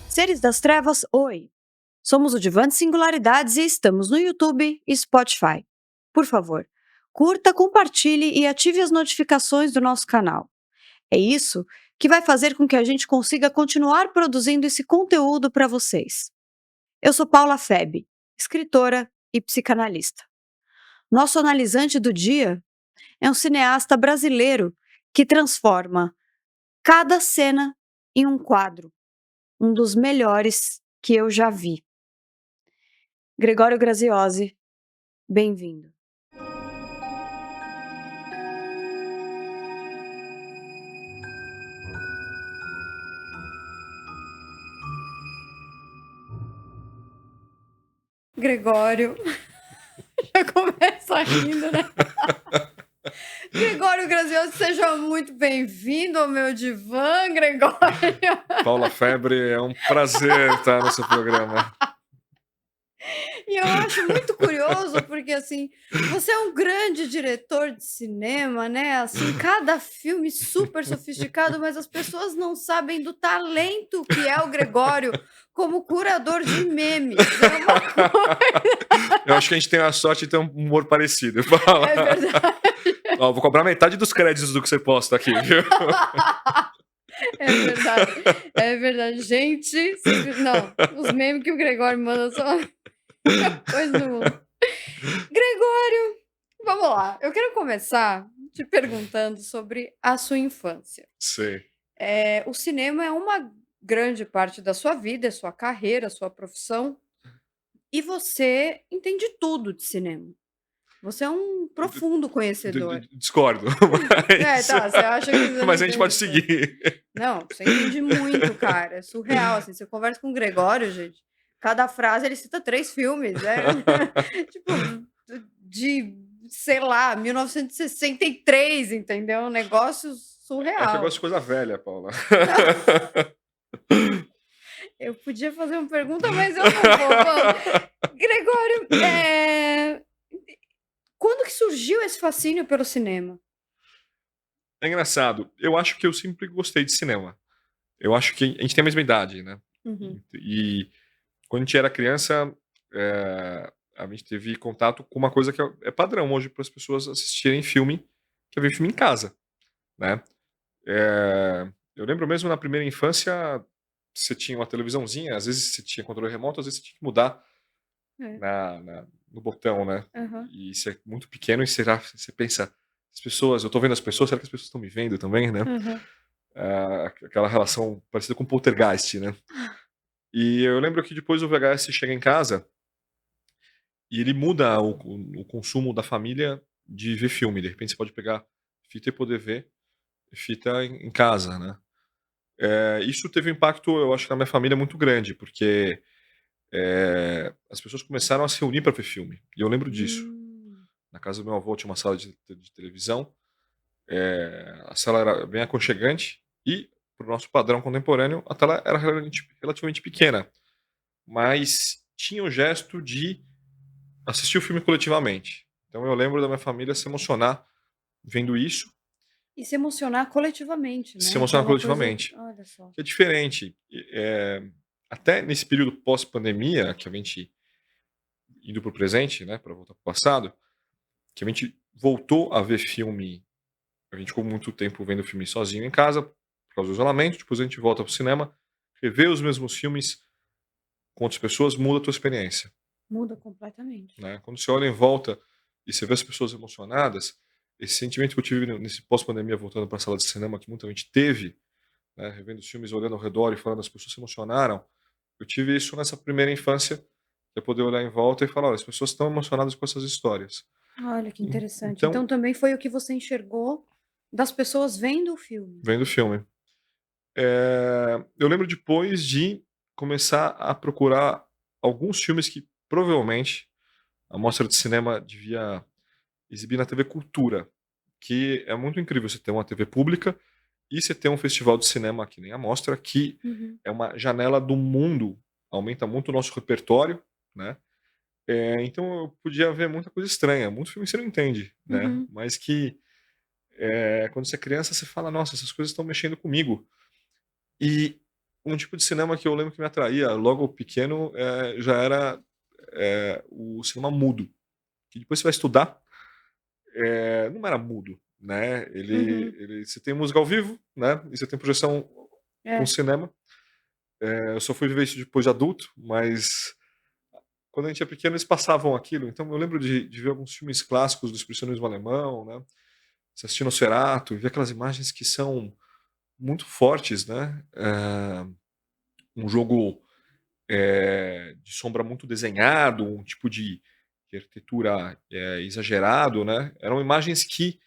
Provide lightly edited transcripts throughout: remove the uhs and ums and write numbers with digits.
Seres das Trevas, oi! Somos o Divã de Singularidades e estamos no YouTube e Spotify. Por favor, curta, compartilhe e ative as notificações do nosso canal. É isso que vai fazer com que a gente consiga continuar produzindo esse conteúdo para vocês. Eu sou Paula Febe, escritora e psicanalista. Nosso analisante do dia é um cineasta brasileiro que transforma cada cena em um quadro, um dos melhores que eu já vi. Gregório Graziosi, bem-vindo. Gregório, já começa rindo, né? Gregório Graziosi, seja muito bem-vindo ao meu divã, Gregório. Paula Febre, é um prazer estar no seu programa. E eu acho muito curioso, porque assim, você é um grande diretor de cinema, né? Assim, cada filme super sofisticado, mas as pessoas não sabem do talento que é o Gregório como curador de memes. É uma coisa, Eu acho que a gente tem a sorte de ter um humor parecido. Paula. é verdade. Ó, vou cobrar metade dos créditos do que você posta aqui, viu? É verdade, é verdade. Gente, não, os memes que o Gregório manda são coisa do mundo. Gregório, vamos lá. Eu quero começar te perguntando sobre a sua infância. Sei. O cinema é uma grande parte da sua vida, é sua carreira, sua profissão, e você entende tudo de cinema. Você é um profundo conhecedor. Discordo. Tá, você acha que você não Mas a gente pode entende tanto. seguir. Não, você entende muito, cara. É surreal, assim. Você conversa com o Gregório, gente. Cada frase ele cita 3 filmes. Tipo, de, sei lá, 1963, entendeu? Um negócio É que eu gosto surreal. de coisa velha, Paula. Eu podia fazer uma pergunta, mas eu não vou. Gregório, quando que surgiu esse fascínio pelo cinema? É engraçado. Eu acho que eu sempre gostei de cinema. Eu acho que a gente tem a mesma idade, né? Uhum. E quando a gente era criança, a gente teve contato com uma coisa que é padrão hoje para as pessoas assistirem filme, que é ver filme em casa, né? Eu lembro mesmo na primeira infância, você tinha uma televisãozinha, às vezes você tinha controle remoto, às vezes você tinha que mudar É. no botão, né? Aham. E você é muito pequeno e você pensa, as pessoas, eu tô vendo as pessoas, será que as pessoas estão me vendo também, né? Aham. Aquela relação parecida com poltergeist, né? E eu lembro que depois o VHS chega em casa e ele muda o consumo da família de ver filme. De repente você pode pegar fita e poder ver fita em casa, né? Isso teve um impacto, eu acho, na minha família muito grande, porque as pessoas começaram a se reunir para ver filme. E eu lembro disso. Hum. Na casa do meu avô tinha uma sala de televisão, a sala era bem aconchegante e, para o nosso padrão contemporâneo, a tela era relativamente pequena, mas tinha o gesto de assistir o filme coletivamente. Então eu lembro da minha família se emocionar vendo isso, E se emocionar coletivamente, se né? Que é emocionar uma coisa. coletivamente, Olha só. que é diferente. Até nesse período pós-pandemia, que a gente indo para o presente, né, para voltar para o passado, que a gente voltou a ver filme, a gente ficou muito tempo vendo filme sozinho em casa, por causa do isolamento, depois a gente volta para o cinema, rever os mesmos filmes com outras pessoas muda a tua experiência. Muda completamente. Né? Quando você olha em volta e você vê as pessoas emocionadas, esse sentimento que eu tive nesse pós-pandemia, voltando para a sala de cinema, que muita gente teve, né, revendo os filmes, olhando ao redor e falando, as pessoas se emocionaram. Eu tive isso nessa primeira infância, que é poder olhar em volta e falar, olha, as pessoas estão emocionadas com essas histórias. Olha que interessante. Então, Então também foi o que você enxergou das pessoas vendo o filme. vendo o filme. Eu lembro depois de começar a procurar alguns filmes que provavelmente a Mostra de Cinema devia exibir na TV Cultura, que é muito incrível você ter uma TV pública e você ter um festival de cinema que nem a Mostra, que Uhum. é uma janela do mundo, aumenta muito o nosso repertório, né? Então eu podia ver muita coisa estranha, muito filme que você não entende, né? Uhum. Mas que quando você é criança você fala, nossa, essas coisas estão mexendo comigo. E um tipo de cinema que eu lembro que me atraía logo pequeno, já era, o cinema mudo, que depois você vai estudar, não era mudo, né, Uhum. ele você tem música ao vivo, né, e você tem projeção com É. cinema. Eu só fui viver isso depois de adulto, mas quando a gente é pequeno eles passavam aquilo, então eu lembro de ver alguns filmes clássicos do expressionismo alemão, né, você assistir Nosferatu e ver aquelas imagens que são muito fortes, né, um jogo, de sombra muito desenhado, um tipo de arquitetura, exagerado, né, eram imagens que,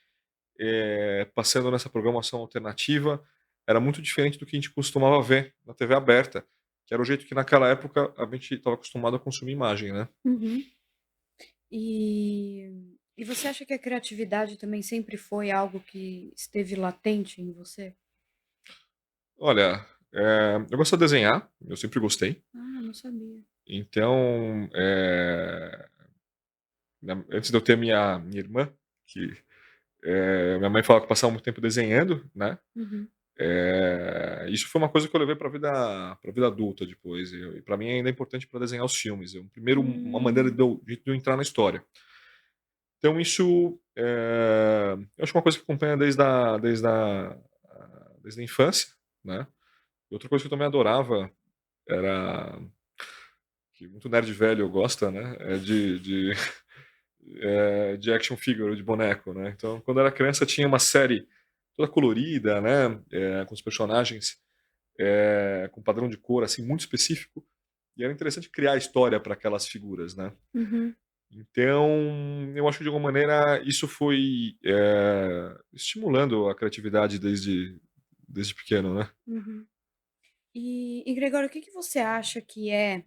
passando nessa programação alternativa, era muito diferente do que a gente costumava ver na TV aberta, que era o jeito que naquela época a gente estava acostumado a consumir imagem, né. Uhum. E você acha que a criatividade também sempre foi algo que esteve latente em você? Olha, eu gosto de desenhar, eu sempre gostei, Ah, não sabia. então, antes de eu ter minha irmã, que, minha mãe falava que passava muito tempo desenhando, né. Uhum. Isso foi uma coisa que eu levei pra vida adulta depois, e pra mim ainda é importante para desenhar os filmes, primeiro uma maneira Hum. de eu entrar na história. Então isso, eu acho uma coisa que acompanha desde a infância, né. E outra coisa que eu também adorava era, que muito nerd velho gosta, né, de action figure, de boneco, né. Então quando eu era criança tinha uma série toda colorida, né, com os personagens, com padrão de cor, assim, muito específico, e era interessante criar história para aquelas figuras, né. Uhum, Então, eu acho que de alguma maneira isso foi, estimulando a criatividade desde pequeno, né. uhum. E Gregório, o que que você acha que é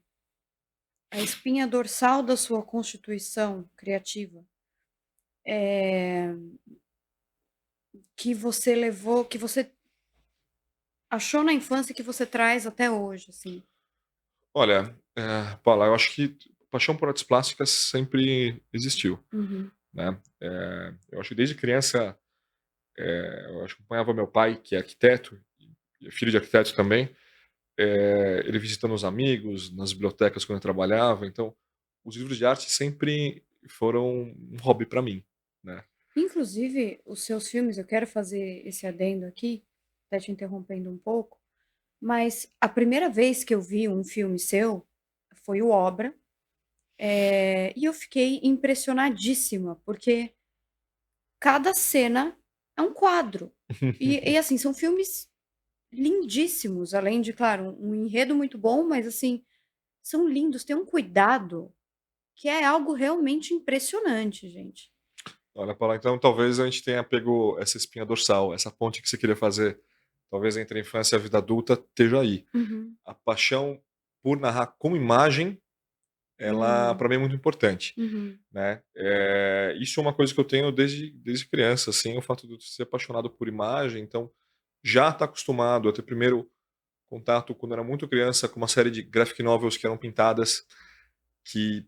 a espinha dorsal da sua constituição criativa? Eh, que você levou que você achou na infância e que você traz até hoje, assim? Olha, Paula, eu acho que paixão por artes plásticas sempre existiu, Uhum, né. Eu acho que desde criança, eu acho que acompanhava meu pai, que é arquiteto, e é filho de arquiteto também, ele visitando os amigos, nas bibliotecas quando eu trabalhava, então os livros de arte sempre foram um hobby para mim, né. inclusive, os seus filmes, eu quero fazer esse adendo aqui, até te interrompendo um pouco, mas a primeira vez que eu vi um filme seu foi o Obra, e eu fiquei impressionadíssima, porque cada cena é um quadro. E assim, são filmes lindíssimos, além de, claro, um enredo muito bom, mas assim, são lindos, tem um cuidado que é algo realmente impressionante, gente. Olha, Paula, então talvez a gente tenha pego essa espinha dorsal, essa ponte que você queria fazer, talvez entre a infância e a vida adulta esteja aí. Uhum. A paixão por narrar com imagem, ela Hum. para mim é muito importante, Uhum. né. Isso é uma coisa que eu tenho desde criança, assim, o fato de eu ser apaixonado por imagem, então já estar acostumado a ter primeiro contato quando era muito criança com uma série de graphic novels que eram pintadas, que,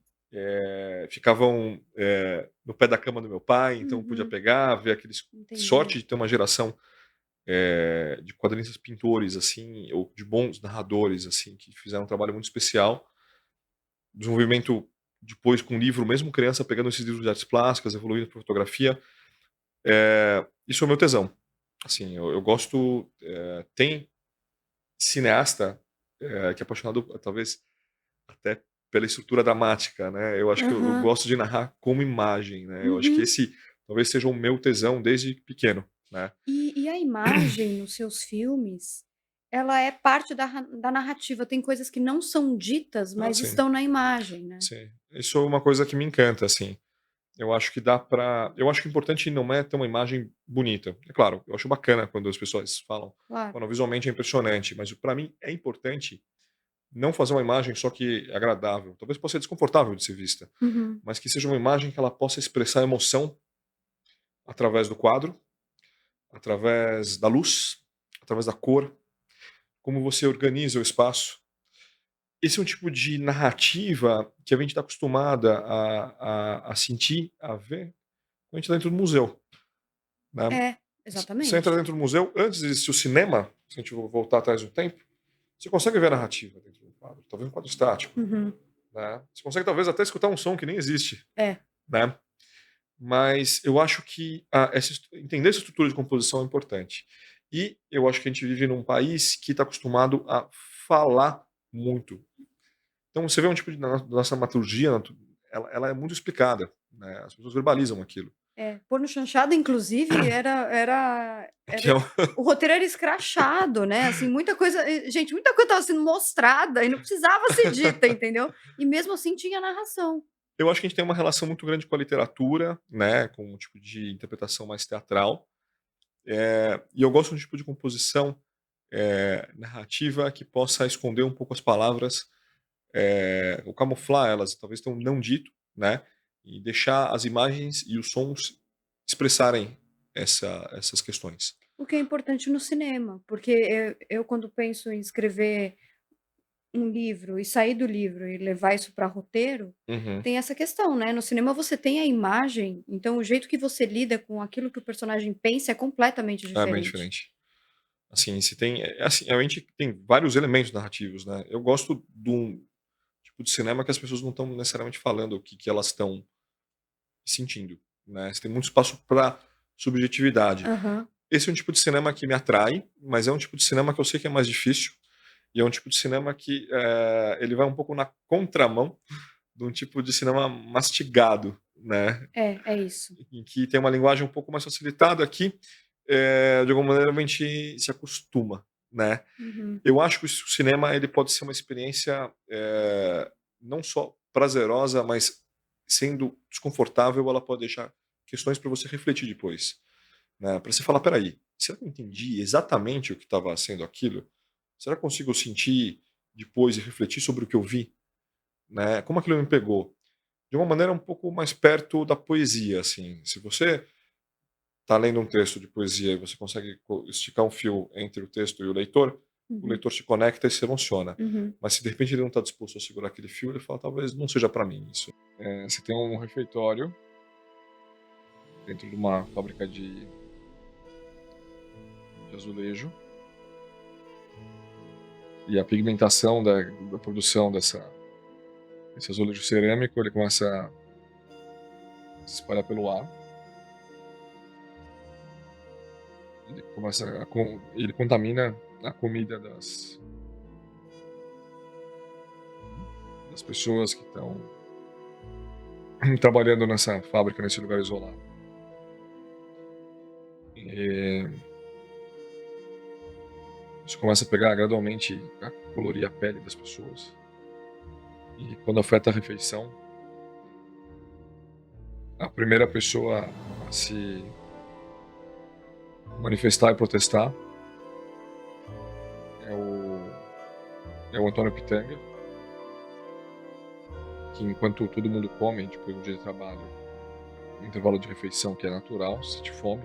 ficavam, no pé da cama do meu pai, então eu podia Uhum. pegar, ver aqueles sorte Entendi. de ter uma geração, de quadrinistas pintores, assim, ou de bons narradores, assim, que fizeram um trabalho muito especial. Desenvolvimento depois com livro, mesmo criança pegando esses livros de artes plásticas, evoluindo para fotografia, isso é o meu tesão. Assim, eu gosto, tem cineasta, que é apaixonado talvez até pela estrutura dramática, né, eu acho que eu Aham. gosto de narrar como imagem, né, eu acho que Uhum. esse talvez seja o meu tesão desde pequeno, né. E a imagem nos seus filmes, ela é parte da narrativa, tem coisas que não são ditas, Ah, mas sim, estão na imagem, né. sim. Isso é uma coisa que me encanta, assim. Eu acho que dá pra eu acho que o importante não é ter uma imagem bonita. É claro, eu acho bacana quando as pessoas falam: Claro. "Mano, visualmente é impressionante", mas pra mim é importante não fazer uma imagem só que é agradável. Talvez possa ser desconfortável de ser vista, Uhum. mas que seja uma imagem que ela possa expressar emoção através do quadro, através da luz, através da cor, como você organiza o espaço. Esse é um tipo de narrativa que a gente está acostumada a sentir, a ver, quando a gente está dentro do museu, né. É, Você entra exatamente. dentro do museu, antes de existir o cinema, se a gente voltar atrás no tempo, Você consegue ver a narrativa dentro de um quadro, talvez um quadro estático, Uhum. né. Você consegue talvez até escutar um som que nem existe, É. né. Mas eu acho que entender essa estrutura de composição é importante. E eu acho que a gente vive num país que está acostumado a falar muito. Então você vê um tipo de nossa dramaturgia, ela é muito explicada, né, as pessoas verbalizam aquilo. É, pôr no chanchada inclusive era Que é um o roteiro era escrachado, né, assim, muita coisa gente, muita coisa estava sendo mostrada e não precisava ser dita, entendeu. E mesmo assim tinha narração. eu acho que a gente tem uma relação muito grande com a literatura, né, com um tipo de interpretação mais teatral, e eu gosto de um tipo de composição, narrativa que possa esconder um pouco as palavras, ou camuflar elas, talvez ter um não dito, né, e deixar as imagens e os sons expressarem essas questões. O que é importante no cinema, porque eu quando penso em escrever um livro e sair do livro e levar isso para roteiro, Uhum. tem essa questão, né, no cinema você tem a imagem, então o jeito que você lida com aquilo que o personagem pensa é completamente É bem diferente. diferente. Assim, se tem assim, a gente tem vários elementos narrativos, né. Eu gosto de um tipo de cinema que as pessoas não estão necessariamente falando o que elas estão sentindo, né. Você tem muito espaço para subjetividade. Aham. Esse é um tipo de cinema que me atrai, mas é um tipo de cinema que eu sei que é mais difícil, e é um tipo de cinema que, ele vai um pouco na contramão de um tipo de cinema mastigado, né, É, é isso. em que tem uma linguagem um pouco mais facilitada aqui, de alguma maneira a gente se acostuma, né. Uhum. Eu acho que o cinema ele pode ser uma experiência, não só prazerosa, mas sendo desconfortável, ela pode deixar questões para você refletir depois, né, pra você falar: "Espera aí, será que eu entendi exatamente o que estava sendo aquilo? Será que eu consigo sentir depois e refletir sobre o que eu vi?", né, como aquilo me pegou? De uma maneira um pouco mais perto da poesia, assim, se você está lendo um texto de poesia e você consegue esticar um fio entre o texto e o Uhum. leitor se conecta e se emociona. Uhum. Mas se de repente ele não está disposto a segurar aquele fio, ele fala: talvez não seja para mim isso. Você tem um refeitório dentro de uma fábrica de azulejo e a pigmentação da produção desse azulejo cerâmico ele começa a se espalhar pelo ar. Ele contamina a comida das pessoas que estão trabalhando nessa fábrica, nesse lugar isolado. Eh, Isso começa a pegar gradualmente, a colorir a pele das pessoas. E quando afeta a refeição, a primeira pessoa a se manifestar e protestar é o Antônio Pitanga, que enquanto todo mundo come, depois de um dia de trabalho, no intervalo de refeição, que é natural, sente fome,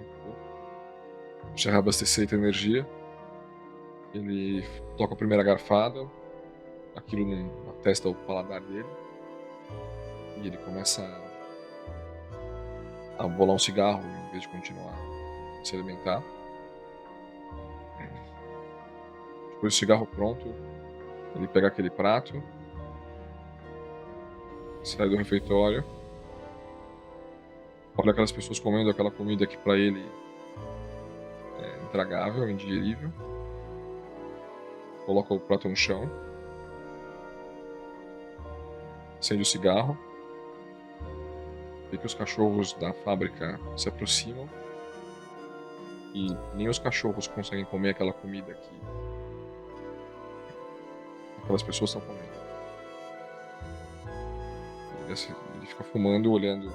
precisa reabastecer e ter energia, ele toca a primeira garfada, aquilo não atesta o paladar dele, e ele começa a bolar um cigarro em vez de continuar a se alimentar. Depois do cigarro pronto, ele pega aquele prato, sai do refeitório, olha aquelas pessoas comendo aquela comida que para ele é intragável, indigerível, coloca o prato no chão, acende o cigarro, vê que os cachorros da fábrica se aproximam e nem os cachorros conseguem comer aquela comida que aquelas pessoas estão comendo. Ele fica fumando, olhando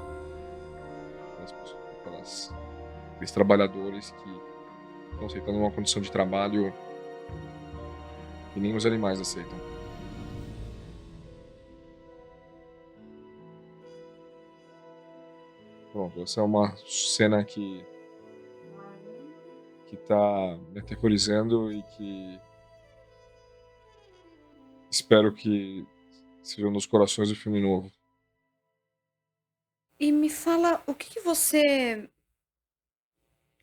aqueles trabalhadores que estão aceitando uma condição de trabalho que nem os animais aceitam. Pronto, essa é uma cena que tá me aterrorizando e que espero que seja um dos corações do filme novo. E me fala, o que que você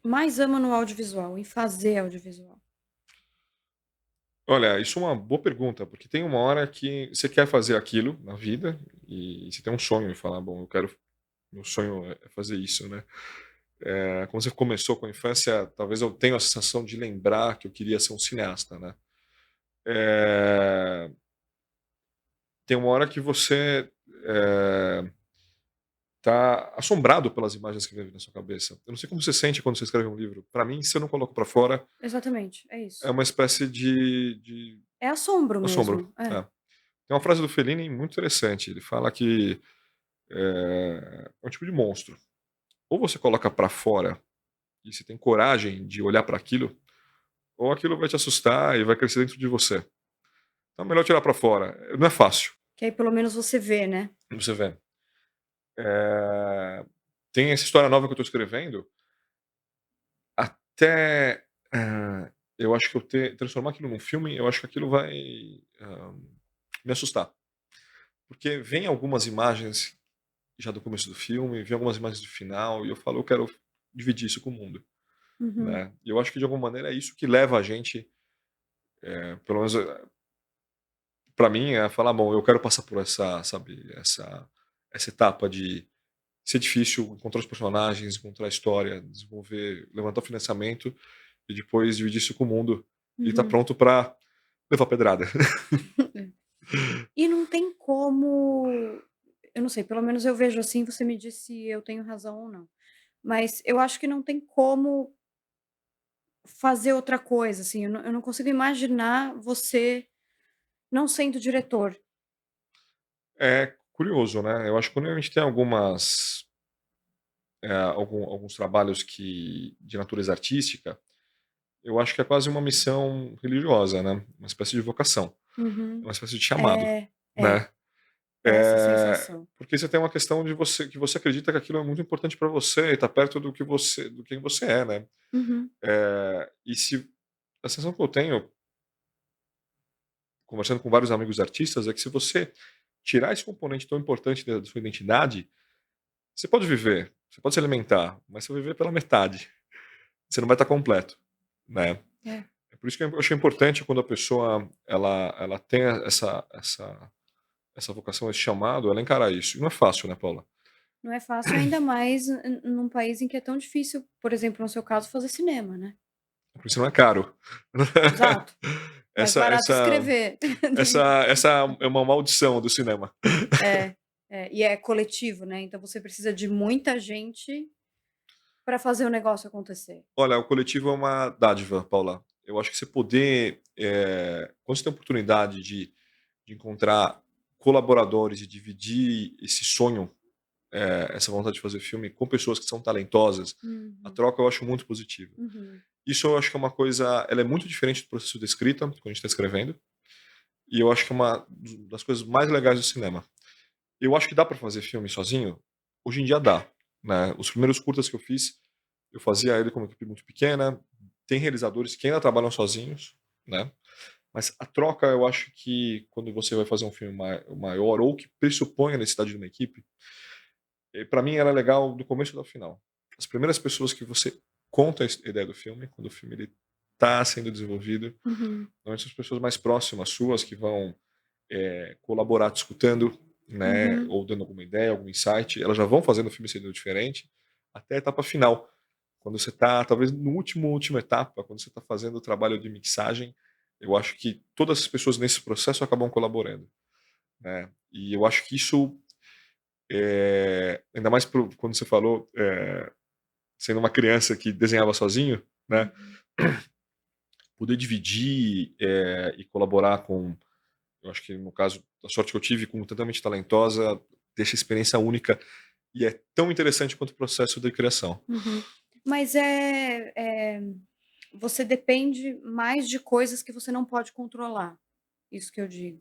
mais ama no audiovisual, em fazer audiovisual? Olha, isso é uma boa pergunta, porque tem uma hora que você quer fazer aquilo na vida, e você tem um sonho e fala: "Bom, eu quero meu sonho é fazer isso", né. Quando você começou com a infância, talvez eu tenha a sensação de lembrar que eu queria ser um cineasta, né. Eh, Tem uma hora que você, tá assombrado pelas imagens que vem na sua cabeça. Eu não sei como você sente quando você escreve um livro. Para mim, se eu não coloco para fora, Exatamente, é é isso. uma espécie de É assombro assombro. mesmo. É. É. Tem uma frase do Fellini muito interessante, ele fala que, é um tipo de monstro. Ou você coloca para fora e você tem coragem de olhar para aquilo, ou aquilo vai te assustar e vai crescer dentro de você. Então é melhor tirar para fora. Não é fácil, Que aí pelo menos você vê, né. você vê. Eh, Tem essa história nova que eu estou escrevendo, até, eu acho que eu transformar aquilo num filme, eu acho que aquilo vai, hã, me assustar. Porque vem algumas imagens já do começo do filme, vem algumas imagens do final e eu falo: "Eu quero dividir isso com o mundo", Uhum, né. E eu acho que de alguma maneira é isso que leva a gente, pelo menos, pra mim, a falar: "Bom, eu quero passar por essa, sabe, essa etapa de ser difícil encontrar os personagens, encontrar a história, desenvolver, levantar o financiamento e depois dividir isso com o mundo e estar uhum. pronto pra levar pedrada". É. E não tem como eu não sei, pelo menos eu vejo assim, você me diz se eu tenho razão ou não. Mas eu acho que não tem como fazer outra coisa, assim, eu não consigo imaginar você não sendo diretor. É curioso, né, eu acho que quando a gente tem alguns trabalhos que de natureza artística, eu acho que é quase uma missão religiosa, né, uma espécie de vocação, Uhum. uma espécie de chamado, É, é, né. é essa sensação. Porque você tem uma questão de você acredita que aquilo é muito importante para você e tá perto do quem você é, né. Uhum, E se a sensação que eu tenho, conversando com vários amigos artistas, é que se você tirar esse componente tão importante da sua identidade, você pode viver, você pode se alimentar, mas você vai viver pela metade, você não vai estar completo, né. é. É por isso que eu acho importante quando a pessoa ela tem essa vocação, esse chamado, ela encarar isso. E não é fácil, né, Paula? Não é fácil, ainda mais num país em que é tão difícil, por exemplo, no seu caso, fazer cinema, né. Por isso não é caro. Exato, mais Essa barato essa escrever. essa é uma maldição do cinema. É, e é coletivo, né, então você precisa de muita gente para fazer o negócio acontecer. Olha, o coletivo é uma dádiva, Paula. Eu acho que você poder, quando você tem a oportunidade de encontrar colaboradores e dividir esse sonho, essa vontade de fazer filme com pessoas que são talentosas, a Uhum, troca eu acho muito positiva. uhum, Isso eu acho que é uma coisa, ela é muito diferente do processo de escrita, quando a gente está escrevendo, e eu acho que é uma das coisas mais legais do cinema. Eu acho que dá para fazer filme sozinho? Hoje em dia dá, né. Os primeiros curtas que eu fiz, eu fazia ele com uma equipe muito pequena, tem realizadores que ainda trabalham sozinhos, né, mas a troca eu acho que quando você vai fazer um filme maior ou que pressupõe a necessidade de uma equipe, pra mim ela é legal do começo ao final. As primeiras pessoas que você conta a ideia do filme, quando o filme ele tá sendo desenvolvido, uhum, normalmente são as pessoas mais próximas suas que vão, colaborar te escutando, né, uhum. ou dando alguma ideia, algum insight, elas já vão fazendo o filme sendo diferente, até a etapa final, quando você está talvez no última etapa, quando você está fazendo o trabalho de mixagem, eu acho que todas as pessoas nesse processo acabam colaborando, né. E eu acho que isso, ainda mais quando você falou, sendo uma criança que desenhava sozinho, né, Uhum. poder dividir, e colaborar com, eu acho que no caso, a sorte que eu tive com tanta gente talentosa, deixa a experiência única e é tão interessante quanto o processo de criação. Uhum. Mas você depende mais de coisas que você não pode controlar, isso que eu digo.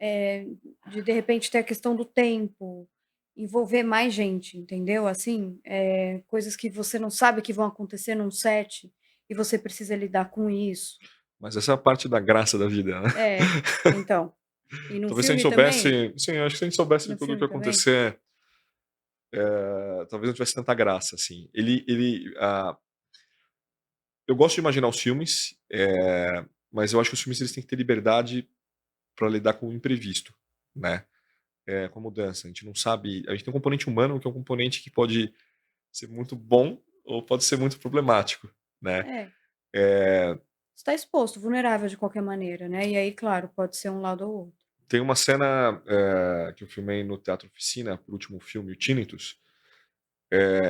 Eh, de repente ter a questão do tempo, envolver mais gente, entendeu, assim? Coisas que você não sabe que vão acontecer num set, e você precisa lidar com isso. Mas essa é a parte da graça da vida, né. É, então. E no Talvez se a gente filme também? soubesse, sim, eu acho que se a gente soubesse de No tudo o que filme ia também? acontecer, talvez não tivesse tanta graça, assim. Eu gosto de imaginar os filmes, mas eu acho que os filmes eles têm que ter liberdade para lidar com o imprevisto, né, com a mudança. A gente não sabe, a gente tem um componente humano que é um componente que pode ser muito bom ou pode ser muito problemático, né. É, Eh, está exposto, vulnerável de qualquer maneira, né, e aí, claro, pode ser um lado ou outro. Tem uma cena, que eu filmei no Teatro Oficina, para o último filme, o Tinnitus,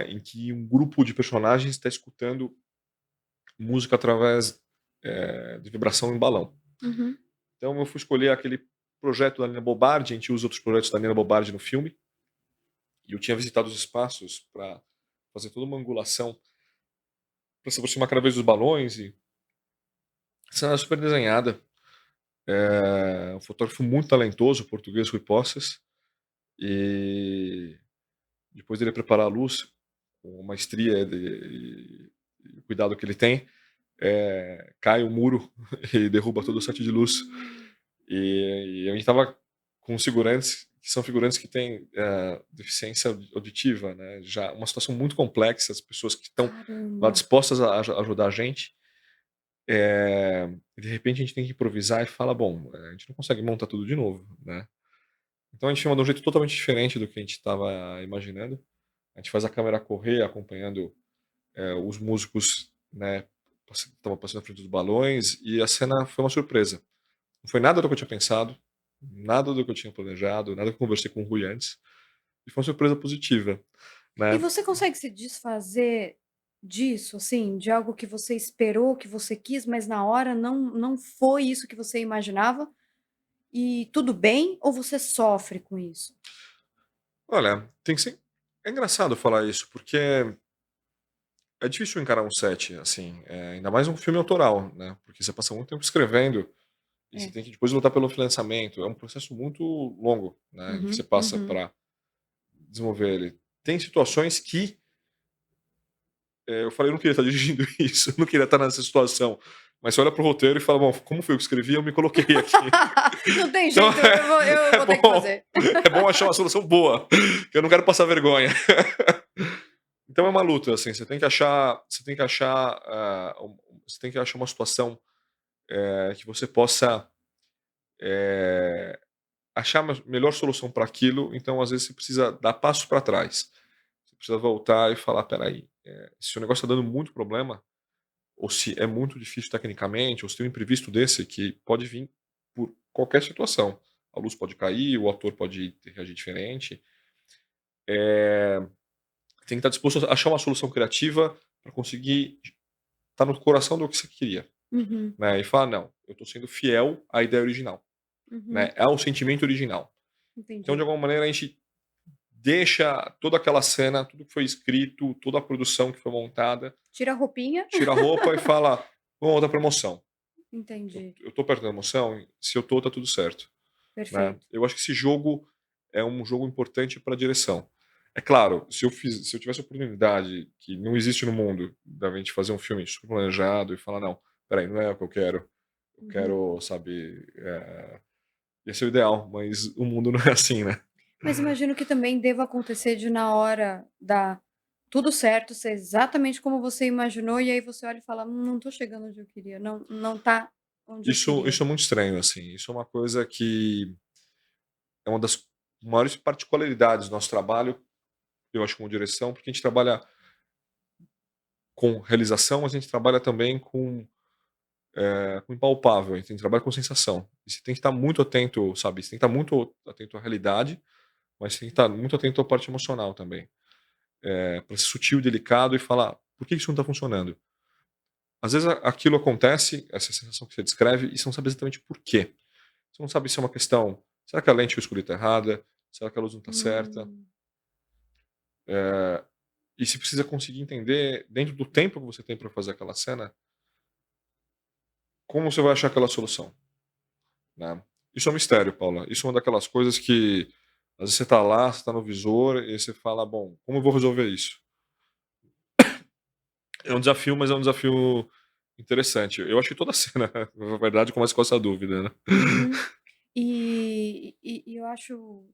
em que um grupo de personagens está escutando música através, de vibração em balão. Uhum. Então eu fui escolher aquele projeto da Nina Bobardi, a gente usa outros projetos da Nina Bobardi no filme, e eu tinha visitado os espaços para fazer toda uma angulação para se aproximar cada vez dos balões e a cena era super desenhada. Um fotógrafo muito talentoso, português, Rui Poças, e depois dele preparar a luz, com a maestria e o cuidado que ele tem, cai o muro e derruba todo o set de luz. Hum. E a gente estava com figurantes que são figurantes que têm, deficiência auditiva, né, já uma situação muito complexa, as pessoas que estão lá Caramba. dispostas a ajudar a gente, de repente a gente tem que improvisar e fala: "Bom, a gente não consegue montar tudo de novo", né. Então a gente filma de um jeito totalmente diferente do que a gente estava imaginando. A gente faz a câmera correr acompanhando, os músicos, né, estavam passando na frente dos balões e a cena foi uma surpresa. Não foi nada do que eu tinha pensado, nada do que eu tinha planejado, nada que eu conversei com o Rui antes, e foi uma surpresa positiva, E né. você consegue se desfazer disso, assim, de algo que você esperou, que você quis, mas na hora não foi isso que você imaginava? E tudo bem ou você sofre com isso? Olha, tem que ser é engraçado falar isso, porque é difícil encarar um set, assim, ainda mais um filme autoral, né, porque você passa muito tempo escrevendo e você É. tem que depois lutar pelo financiamento, é um processo muito longo, né, em que você Uhum, passa uhum. para desenvolver ele. Tem situações que, eu falei: "Eu não queria estar dirigindo isso, eu não queria estar nessa situação", mas você olha para o roteiro e fala: "Bom, como foi eu que escrevi, eu me coloquei aqui". Não tem Então jeito, eu é vou ter que bom fazer. é bom achar uma solução boa, que eu não quero passar vergonha. Então é uma luta, assim, você tem que achar, você tem que achar uma situação, que você possa, eh, achar a melhor solução para aquilo, então às vezes você precisa dar passos para trás. Você precisa voltar e falar: "Espera aí, se o negócio está dando muito problema, ou se é muito difícil tecnicamente, ou se tem um imprevisto desse que pode vir por qualquer situação. A luz pode cair, o ator pode reagir diferente. Tem que estar disposto a achar uma solução criativa para conseguir estar no coração do que você queria, Uhum, né, e falar: "Não, eu estou sendo fiel à ideia original, uhum, né, ao sentimento original". Então, de entendi. alguma maneira, a gente deixa toda aquela cena, tudo que foi escrito, toda a produção que foi montada, Tira a roupinha. tira a roupa e fala: "Vamos voltar pra emoção. Entendi, Eu tô perto da emoção? Se eu tô, tá tudo certo". Né. perfeito. Eu acho que esse jogo é um jogo importante para a direção. É claro, se eu tivesse a oportunidade, que não existe no mundo, da gente fazer um filme super planejado e falar: "Não, espera aí, não é o que eu Uhum. quero, sabe", ia ser o ideal, mas o mundo não é assim, né. Mas imagino que também deva acontecer de na hora dar tudo certo, ser exatamente como você imaginou, e aí você olha e fala: não tô chegando onde eu queria, não tá onde eu Isso queria". é muito estranho, assim, isso é uma coisa que é uma das maiores particularidades do nosso trabalho, eu acho, como direção, porque a gente trabalha com realização, mas a gente trabalha também com impalpável, a gente trabalha com sensação. E você tem que estar muito atento, sabe, você tem que estar muito atento à realidade, mas você tem que estar muito atento à parte emocional também. Pra ser sutil e delicado e falar: "Por que isso não está funcionando?". Às vezes aquilo acontece, essa sensação que você descreve, e você não sabe exatamente por quê. Você não sabe se é uma questão: "Será que a lente que eu escolhi está errada? Será que a luz não está certa?". Hum. E você precisa conseguir entender, dentro do tempo que você tem para fazer aquela cena, como você vai achar aquela solução. Né. Isso é um mistério, Paula. Isso é uma daquelas coisas que, às vezes, você está lá, você está no visor e você fala: "Bom, como eu vou resolver isso?". É um desafio, mas é um desafio interessante. Eu acho que toda cena, na verdade, começa com essa dúvida, né. Uhum. E eu acho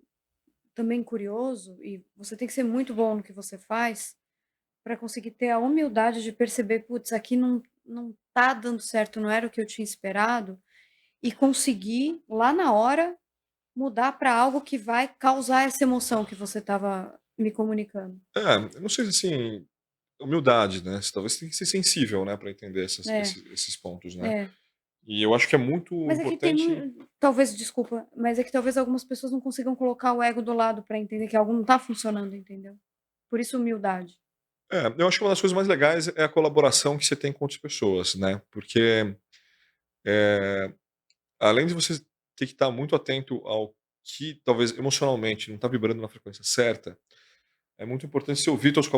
também curioso, e você tem que ser muito bom no que você faz, para conseguir ter a humildade de perceber: "Putz, aqui não tá dando certo, não era o que eu tinha esperado, e conseguir lá na hora mudar para algo que vai causar essa emoção que você estava me comunicando. Eu não sei se, assim, humildade, né, você talvez tenha que ser sensível, né, pra entender É, esses pontos, né. é. E eu acho que é muito Mas é que tem importante. talvez desculpa, mas é que talvez algumas pessoas não consigam colocar o ego do lado para entender que algo não tá funcionando, entendeu? Por isso humildade. Eu acho que uma das coisas mais legais é a colaboração que você tem com outras pessoas, né, porque, eh, além de você ter que estar muito atento ao que talvez emocionalmente não está vibrando na frequência certa, é muito importante você ouvir seus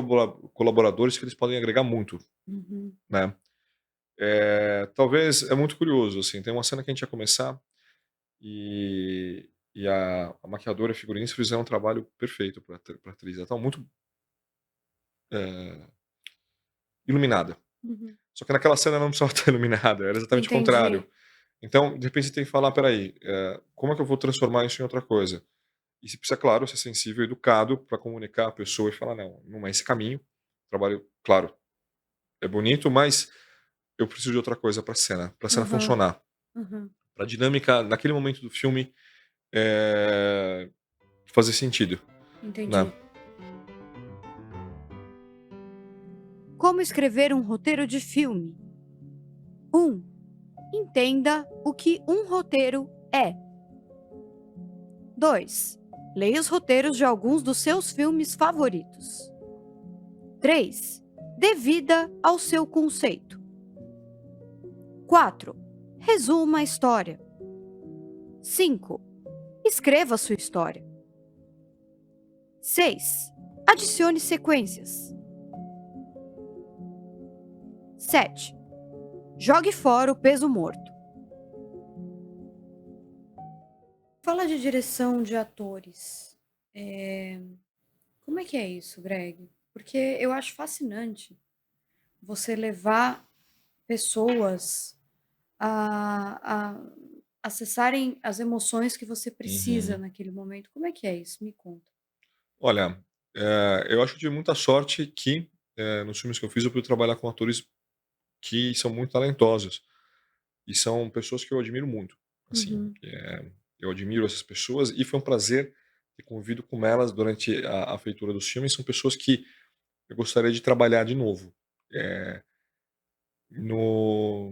colaboradores que eles podem agregar muito, Uhum. né. Talvez é muito curioso, assim, tem uma cena que a gente ia começar e a maquiadora e a figurinista fizeram um trabalho perfeito pra atriz, ela estava muito, eh, iluminada. Uhum. Só que naquela cena ela não precisava estar iluminada, era exatamente o contrário. Entendi. Então, de repente você tem que falar: "Espera aí, como é que eu vou transformar isso em outra coisa?". E você precisa, claro, ser sensível e educado para comunicar a pessoa e falar: "Não, não é esse caminho, o trabalho, claro, é bonito, mas eu preciso de outra coisa pra cena Aham, funcionar, aham. pra dinâmica naquele momento do filme, eh, fazer sentido", né. Entendi. Como escrever um roteiro de filme? 1. Entenda o que um roteiro é. 2. Leia os roteiros de alguns dos seus filmes favoritos. 3. Dê vida ao seu conceito. 4. Resuma a história. 5. Escreva sua história. 6. Adicione sequências. 7. Jogue fora o peso morto. Fala de direção de atores. Como é que é isso, Greg? Porque eu acho fascinante você levar pessoas a acessarem as emoções que você precisa Uhum. naquele momento. Como é que é isso? Me conta. Olha, eu acho que tive muita sorte que, nos filmes que eu fiz, eu pude trabalhar com atores que são muito talentosos, e são pessoas que eu admiro muito, assim, Uhum, eu admiro essas pessoas e foi um prazer ter convivido com elas durante a feitura dos filmes, são pessoas que eu gostaria de trabalhar de novo. Eh, no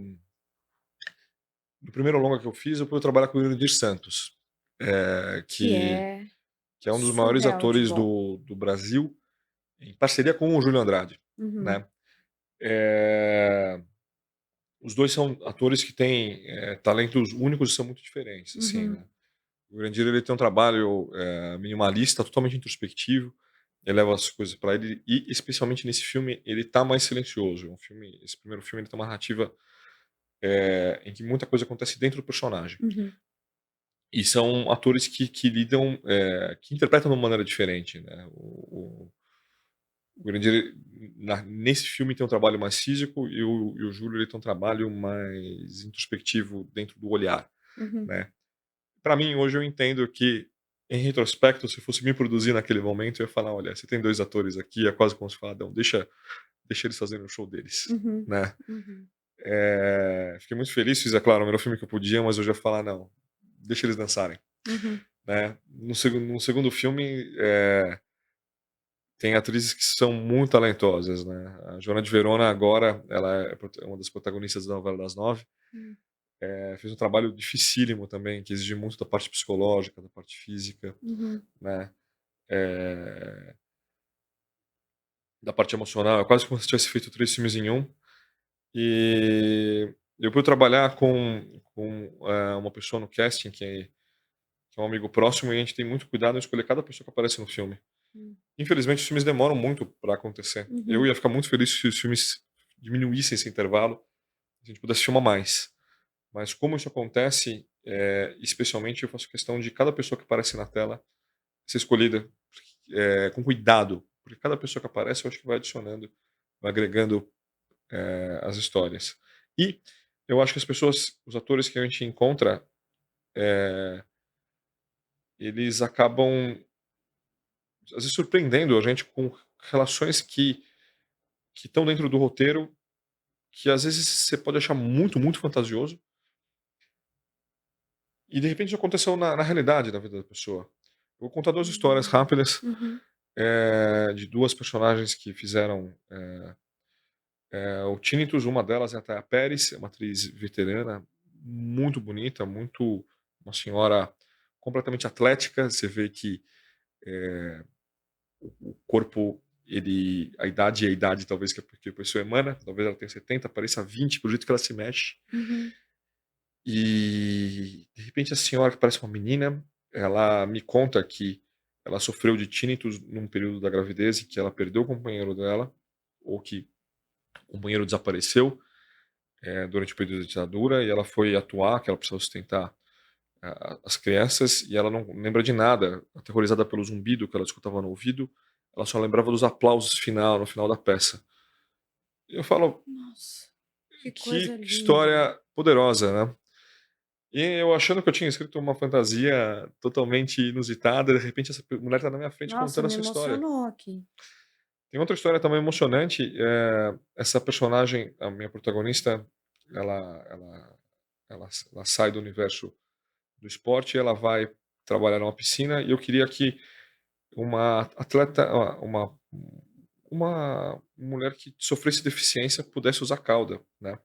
no primeiro longa que eu fiz, eu pude trabalhar com o Ildir Santos, eh, que que é que é um dos maiores surreal de atores bom. do Brasil, em parceria com o Júlio Andrade, Uhum, né. Eh, os 2 são atores que têm, talentos únicos e são muito diferentes, assim, uhum, né. O Jurandir, ele tem um trabalho, minimalista, totalmente introspectivo, ele leva as coisas para ele e, especialmente nesse filme, ele tá mais silencioso. É um filme esse primeiro filme, ele tem uma narrativa, em que muita coisa acontece dentro do personagem. uhum, E são atores que lidam, que interpretam de uma maneira diferente, né. O Jurandir, na nesse filme, tem um trabalho mais físico e o Júlio, ele tem um trabalho mais introspectivo dentro do olhar, uhum, né. Pra mim, hoje eu entendo que, em retrospecto, se eu fosse me produzir naquele momento, eu ia falar: "Olha, você tem 2 atores aqui, é quase como se falar, não, deixa eles fazerem o show deles", uhum, né. uhum, Fiquei muito feliz, fiz, é claro, o melhor filme que eu podia, mas eu já ia falar: "Não, deixa eles dançarem", uhum, né. No segundo filme, tem atrizes que são muito talentosas, né. A Joana de Verona agora, ela é uma das protagonistas da novela das 9, hum, fez um trabalho dificílimo também, que exige muito da parte psicológica, da parte física, uhum, né. Eh Da parte emocional, é quase como se tivesse feito 3 filmes em um. E eu pude trabalhar com uma pessoa no casting que é um amigo próximo e a gente tem muito cuidado em escolher cada pessoa que aparece no filme. hum, Infelizmente os filmes demoram muito para acontecer. Eu uhum, ia ficar muito feliz se os filmes diminuíssem esse intervalo, se a gente pudesse filmar mais. Mas como isso acontece, especialmente eu faço questão de cada pessoa que aparece na tela ser escolhida, com cuidado, porque cada pessoa que aparece eu acho que vai adicionando, vai agregando as histórias. E eu acho que as pessoas, os atores que a gente encontra, eh, eles acabam, às vezes, surpreendendo a gente com relações que estão dentro do roteiro que às vezes você pode achar muito, muito fantasioso, e de repente isso aconteceu na realidade da vida da pessoa. Eu vou contar 2 histórias Hum. rápidas, Uhum. de 2 personagens que fizeram, o Tinnitus. Uma delas é a Taya Pérez, é uma atriz veterana, muito bonita, muito uma senhora completamente atlética. Você vê que, o corpo, ele a idade é a idade talvez que a pessoa emana, talvez ela tenha 70, pareça 20 pelo jeito que ela se mexe. Uhum. E, de repente, a senhora, que parece uma menina, ela me conta que ela sofreu de tinnitus num período da gravidez, e que ela perdeu o companheiro dela, ou que o companheiro desapareceu, durante o período da ditadura, e ela foi atuar, que ela precisava sustentar as crianças, e ela não lembra de nada, aterrorizada pelo zumbido que ela escutava no ouvido, ela só lembrava dos aplausos no final da peça. E eu falo: Nossa, que coisa "Que linda. história poderosa, né?". E eu achando que eu tinha escrito uma fantasia totalmente inusitada, de repente essa mulher tá na minha frente Nossa, contando me essa história. emocionou aqui. Tem outra história também emocionante, essa personagem, a minha protagonista, ela ela ela sai do universo do esporte, ela vai trabalhar numa piscina, e eu queria que uma atleta, uma mulher que sofresse deficiência pudesse usar cauda, né.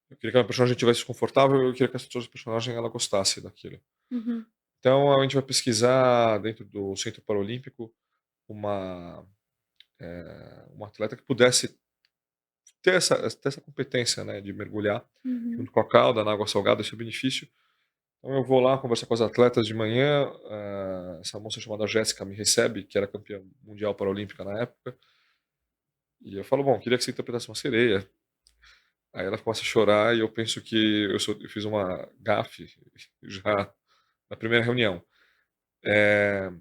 Eu queria que a personagem estivesse confortável, eu queria que essa personagem ela gostasse daquilo. Uhum. Então a gente vai pesquisar dentro do Centro Paralímpico uma, uma atleta que pudesse ter essa competência, né, de mergulhar Uhum. junto com a cauda na água salgada, esse é o benefício. Então eu vou lá conversar com as atletas de manhã, essa moça chamada Jéssica me recebe, que era campeã mundial paralímpica na época, e eu falo: "Bom, queria que você interpretasse uma sereia". Aí ela começa a chorar, e eu penso que eu fiz uma gafe já na primeira reunião. Eh,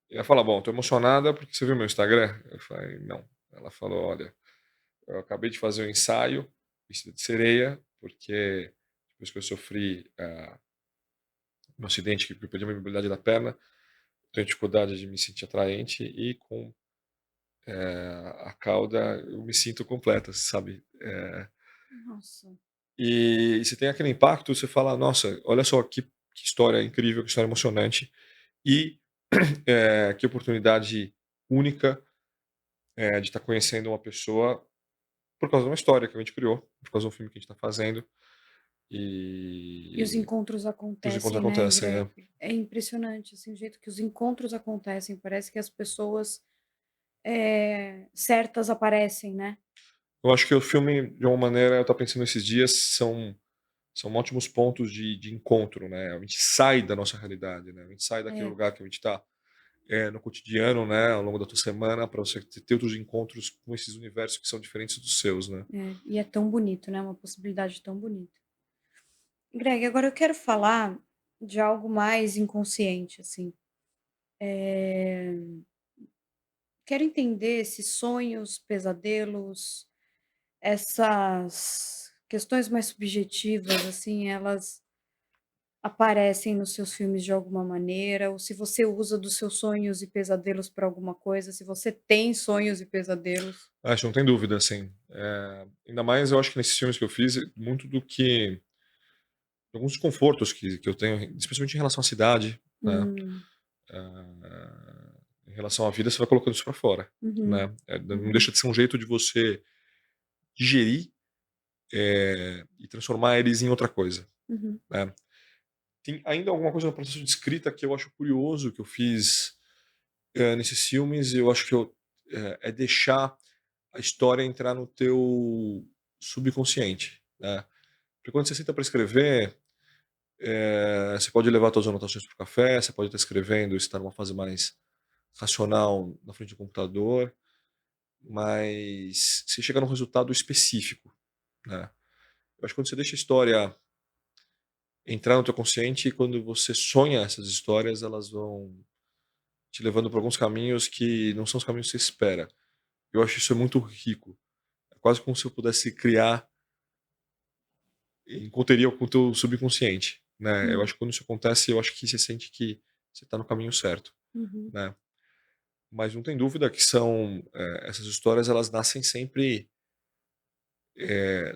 e ela fala: "Bom, tô emocionada porque você viu meu Instagram?". Eu falei: "Não". Ela falou: "Olha, eu acabei de fazer um ensaio vestida de sereia, porque depois que eu sofri, um acidente que perdi a mobilidade da perna, tenho dificuldade de me sentir atraente, e com, a cauda eu me sinto completa, sabe". Nossa. E você tem aquele impacto, você fala: "Nossa, olha só que história incrível, que história emocionante", e, que oportunidade única, de estar conhecendo uma pessoa por causa de uma história que a gente criou, por causa de um filme que a gente está fazendo, E os e encontros os encontros acontecem, né, acontecem, Greg? né. É impressionante, assim, o jeito que os encontros acontecem, parece que as pessoas, certas aparecem, né? Eu acho que o filme, de uma maneira, eu estava pensando esses dias, são ótimos pontos de encontro, né, a gente sai da nossa realidade, né, a gente sai daquele É, lugar que a gente está, no cotidiano, né, ao longo da tua semana, para você ter outros encontros com esses universos que são diferentes dos seus, né. e é tão bonito, né, uma possibilidade tão bonita. Greg, agora eu quero falar de algo mais inconsciente, assim. Eh, Quero entender se sonhos, pesadelos, essas questões mais subjetivas, assim, elas aparecem nos seus filmes de alguma maneira, ou se você usa dos seus sonhos e pesadelos para alguma coisa, se você tem sonhos e pesadelos. Acho, não tem dúvida, assim, ainda mais eu acho que nesses filmes que eu fiz, muito do que alguns desconfortos que eu tenho, especialmente em relação à cidade, né, Hum. em relação à vida, você vai colocando isso pra fora, Uhum. né. Não Uhum. deixa de ser um jeito de você digerir, e transformar eles em outra coisa, Uhum. né. Tem ainda alguma coisa no processo de escrita que eu acho curioso, que eu fiz, nesses filmes, eu acho que é deixar a história entrar no teu subconsciente, né. Porque quando você senta para escrever, você pode levar suas anotações para o café, você pode estar escrevendo, estar numa fase mais racional na frente do computador, mas você chega num resultado específico, né. Eu acho que quando você deixa a história entrar no teu consciente, e quando você sonha essas histórias, elas vão te levando por alguns caminhos que não são os caminhos que você espera. Eu acho isso muito rico. É quase como se eu pudesse criar em conteria com o teu subconsciente, né. Eu Hum. acho que quando isso acontece, eu acho que você sente que você está no caminho certo, Uhum. né. mas não tem dúvida que são, essas histórias elas nascem sempre,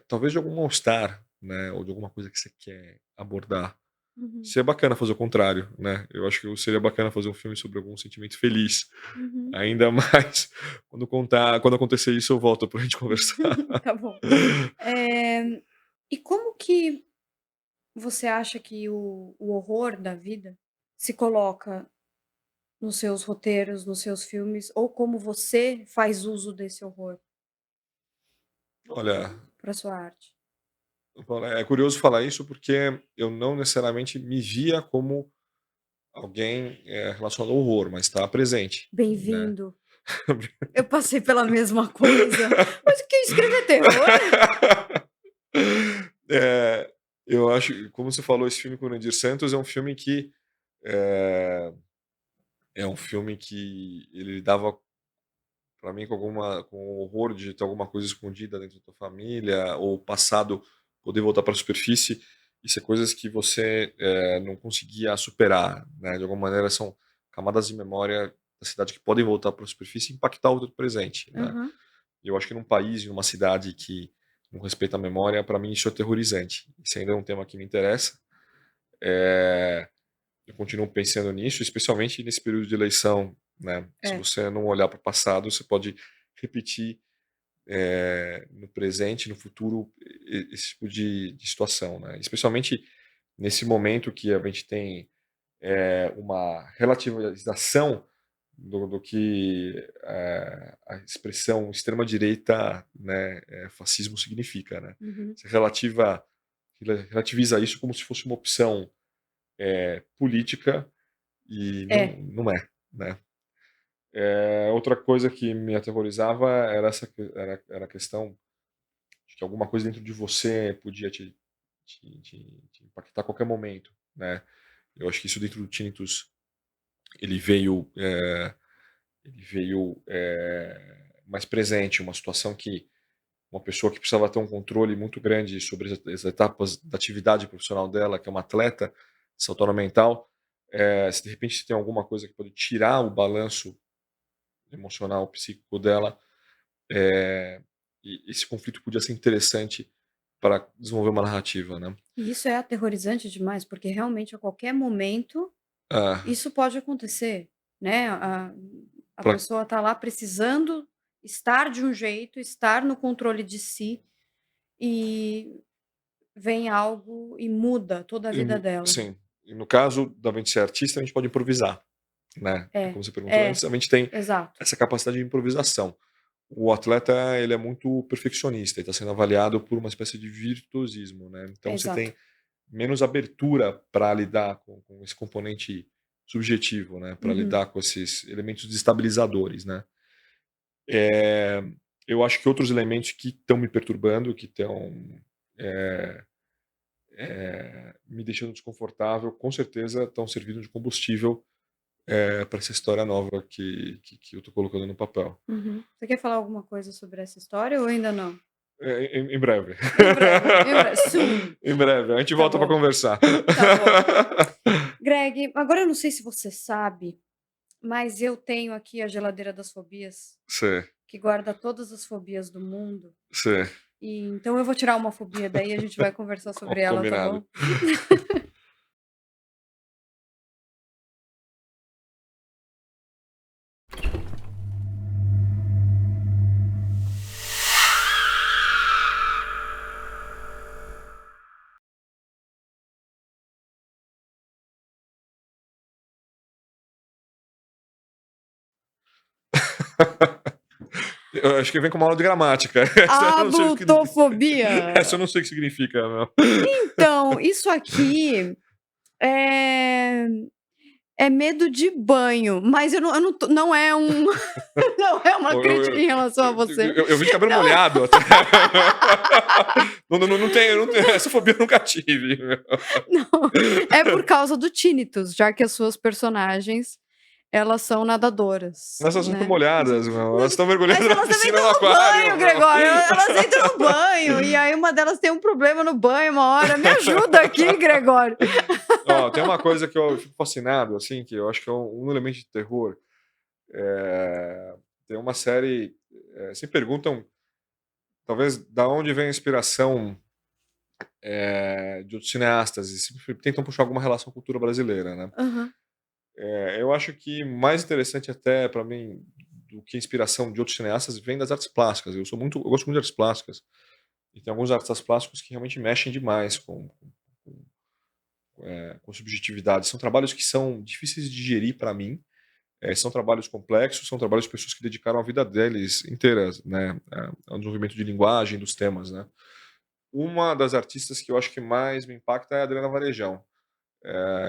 talvez de algum mal-estar, né, ou de alguma coisa que você quer abordar. Uhum, Seria bacana fazer o contrário, né, eu acho que seria bacana fazer um filme sobre algum sentimento feliz, uhum. ainda mais quando acontecer isso eu volto pra gente conversar. Tá bom. Eh, e como que você acha que o horror da vida se coloca nos seus roteiros, nos seus filmes, ou como você faz uso desse horror Olha, para sua arte? é curioso falar isso, porque eu não necessariamente me via como alguém, relacionado ao horror, mas está presente, né. Bem-vindo. Eu passei pela mesma coisa. Mas o que escrever terror? Eh, eu acho que, como você falou, esse filme com o Nadir Santos é um filme que, eh, ele lidava para mim com o horror de ter alguma coisa escondida dentro da tua família, ou o passado poder voltar para a superfície e ser coisas que você, não conseguia superar, né, de alguma maneira são camadas de memória da cidade que podem voltar para a superfície e impactar o teu presente, né. Aham. E eu acho que num país, em uma cidade que não respeita a memória, para mim isso é aterrorizante. Isso ainda é um tema que me interessa. Eh, eu continuo pensando nisso, especialmente nesse período de eleição, né. Se É. você não olhar para o passado, você pode repetir, no presente, no futuro, esse tipo de situação, né. Especialmente nesse momento que a gente tem, uma relativização do que, a expressão extrema direita, né, fascismo significa, né. Uhum. Você relativiza isso como se fosse uma opção, política e É. não é, né. Outra coisa que me aterrorizava era essa que era a questão de que alguma coisa dentro de você podia te impactar a qualquer momento, né. Eu acho que isso dentro do Tinnitus, ele veio, mais presente, uma situação que uma pessoa que precisava ter um controle muito grande sobre as etapas da atividade profissional dela, que é uma atleta, essa autonomia mental, se de repente tem alguma coisa que pode tirar o balanço emocional, psíquico dela, e esse conflito podia ser interessante para desenvolver uma narrativa, né. E isso é aterrorizante demais, porque realmente a qualquer momento Ah, isso pode acontecer, né, a pra pessoa está lá precisando estar de um jeito, estar no controle de si, e vem algo e muda toda a vida dela. sim, e no caso da gente ser artista, a gente pode improvisar, né, que É, como você perguntou é, antes, a gente tem exato. essa capacidade de improvisação. O atleta, ele é muito perfeccionista, ele está sendo avaliado por uma espécie de virtuosismo, né, É, então você exato. tem menos abertura para lidar com esse componente subjetivo, né, para Uhum. lidar com esses elementos desestabilizadores, né. Eh, eu acho que outros elementos que estão me perturbando, que estão, eh me deixando desconfortável, com certeza estão servindo de combustível, para essa história nova que eu estou colocando no papel. Uhum. Você quer falar alguma coisa sobre essa história ou ainda não? Em breve. Em breve, soon. Em breve, a gente Tá volta para bom, conversar. tá bom. Greg, agora eu não sei se você sabe, mas eu tenho aqui a geladeira das fobias, Sei, que guarda todas as fobias do mundo, sei. e então eu vou tirar uma fobia daí e a gente vai conversar sobre ela, tá Combinado. bom? Eu acho que vem com uma aula de gramática. Essa eu não sei o que essa eu Abutofobia. não sei o que significa não. Então, isso aqui é é medo de banho, mas eu não é um não é uma crítica em relação a você. Eu vim de cabelo Não é molhado até. Não tenho, essa fobia eu nunca tive. não, é por causa do tinnitus, já que as suas personagens, elas são nadadoras, Elas estão sempre né. molhadas, meu. Elas estão Mas mergulhando na elas também piscina estão no no banho, aquário, meu. Gregório, elas entram no banho, e aí uma delas tem um problema no banho uma hora. Me ajuda aqui, Gregório. Ó, tem uma coisa que eu fico fascinado, assim, que eu acho que é um elemento de terror, Tem uma série, se perguntam talvez da onde vem a inspiração, de outros cineastas e sempre tentam puxar alguma relação com a cultura brasileira, né. Aham. Eu acho que mais interessante até para mim do que a inspiração de outros cineastas vem das artes plásticas. Eu gosto muito de artes plásticas, e tem alguns artistas plásticos que realmente mexem demais com subjetividade. São trabalhos que são difíceis de digerir para mim, são trabalhos complexos, são trabalhos de pessoas que dedicaram a vida deles inteiras, né, ao desenvolvimento de linguagem dos temas, né. Uma das artistas que eu acho que mais me impacta é a Adriana Varejão.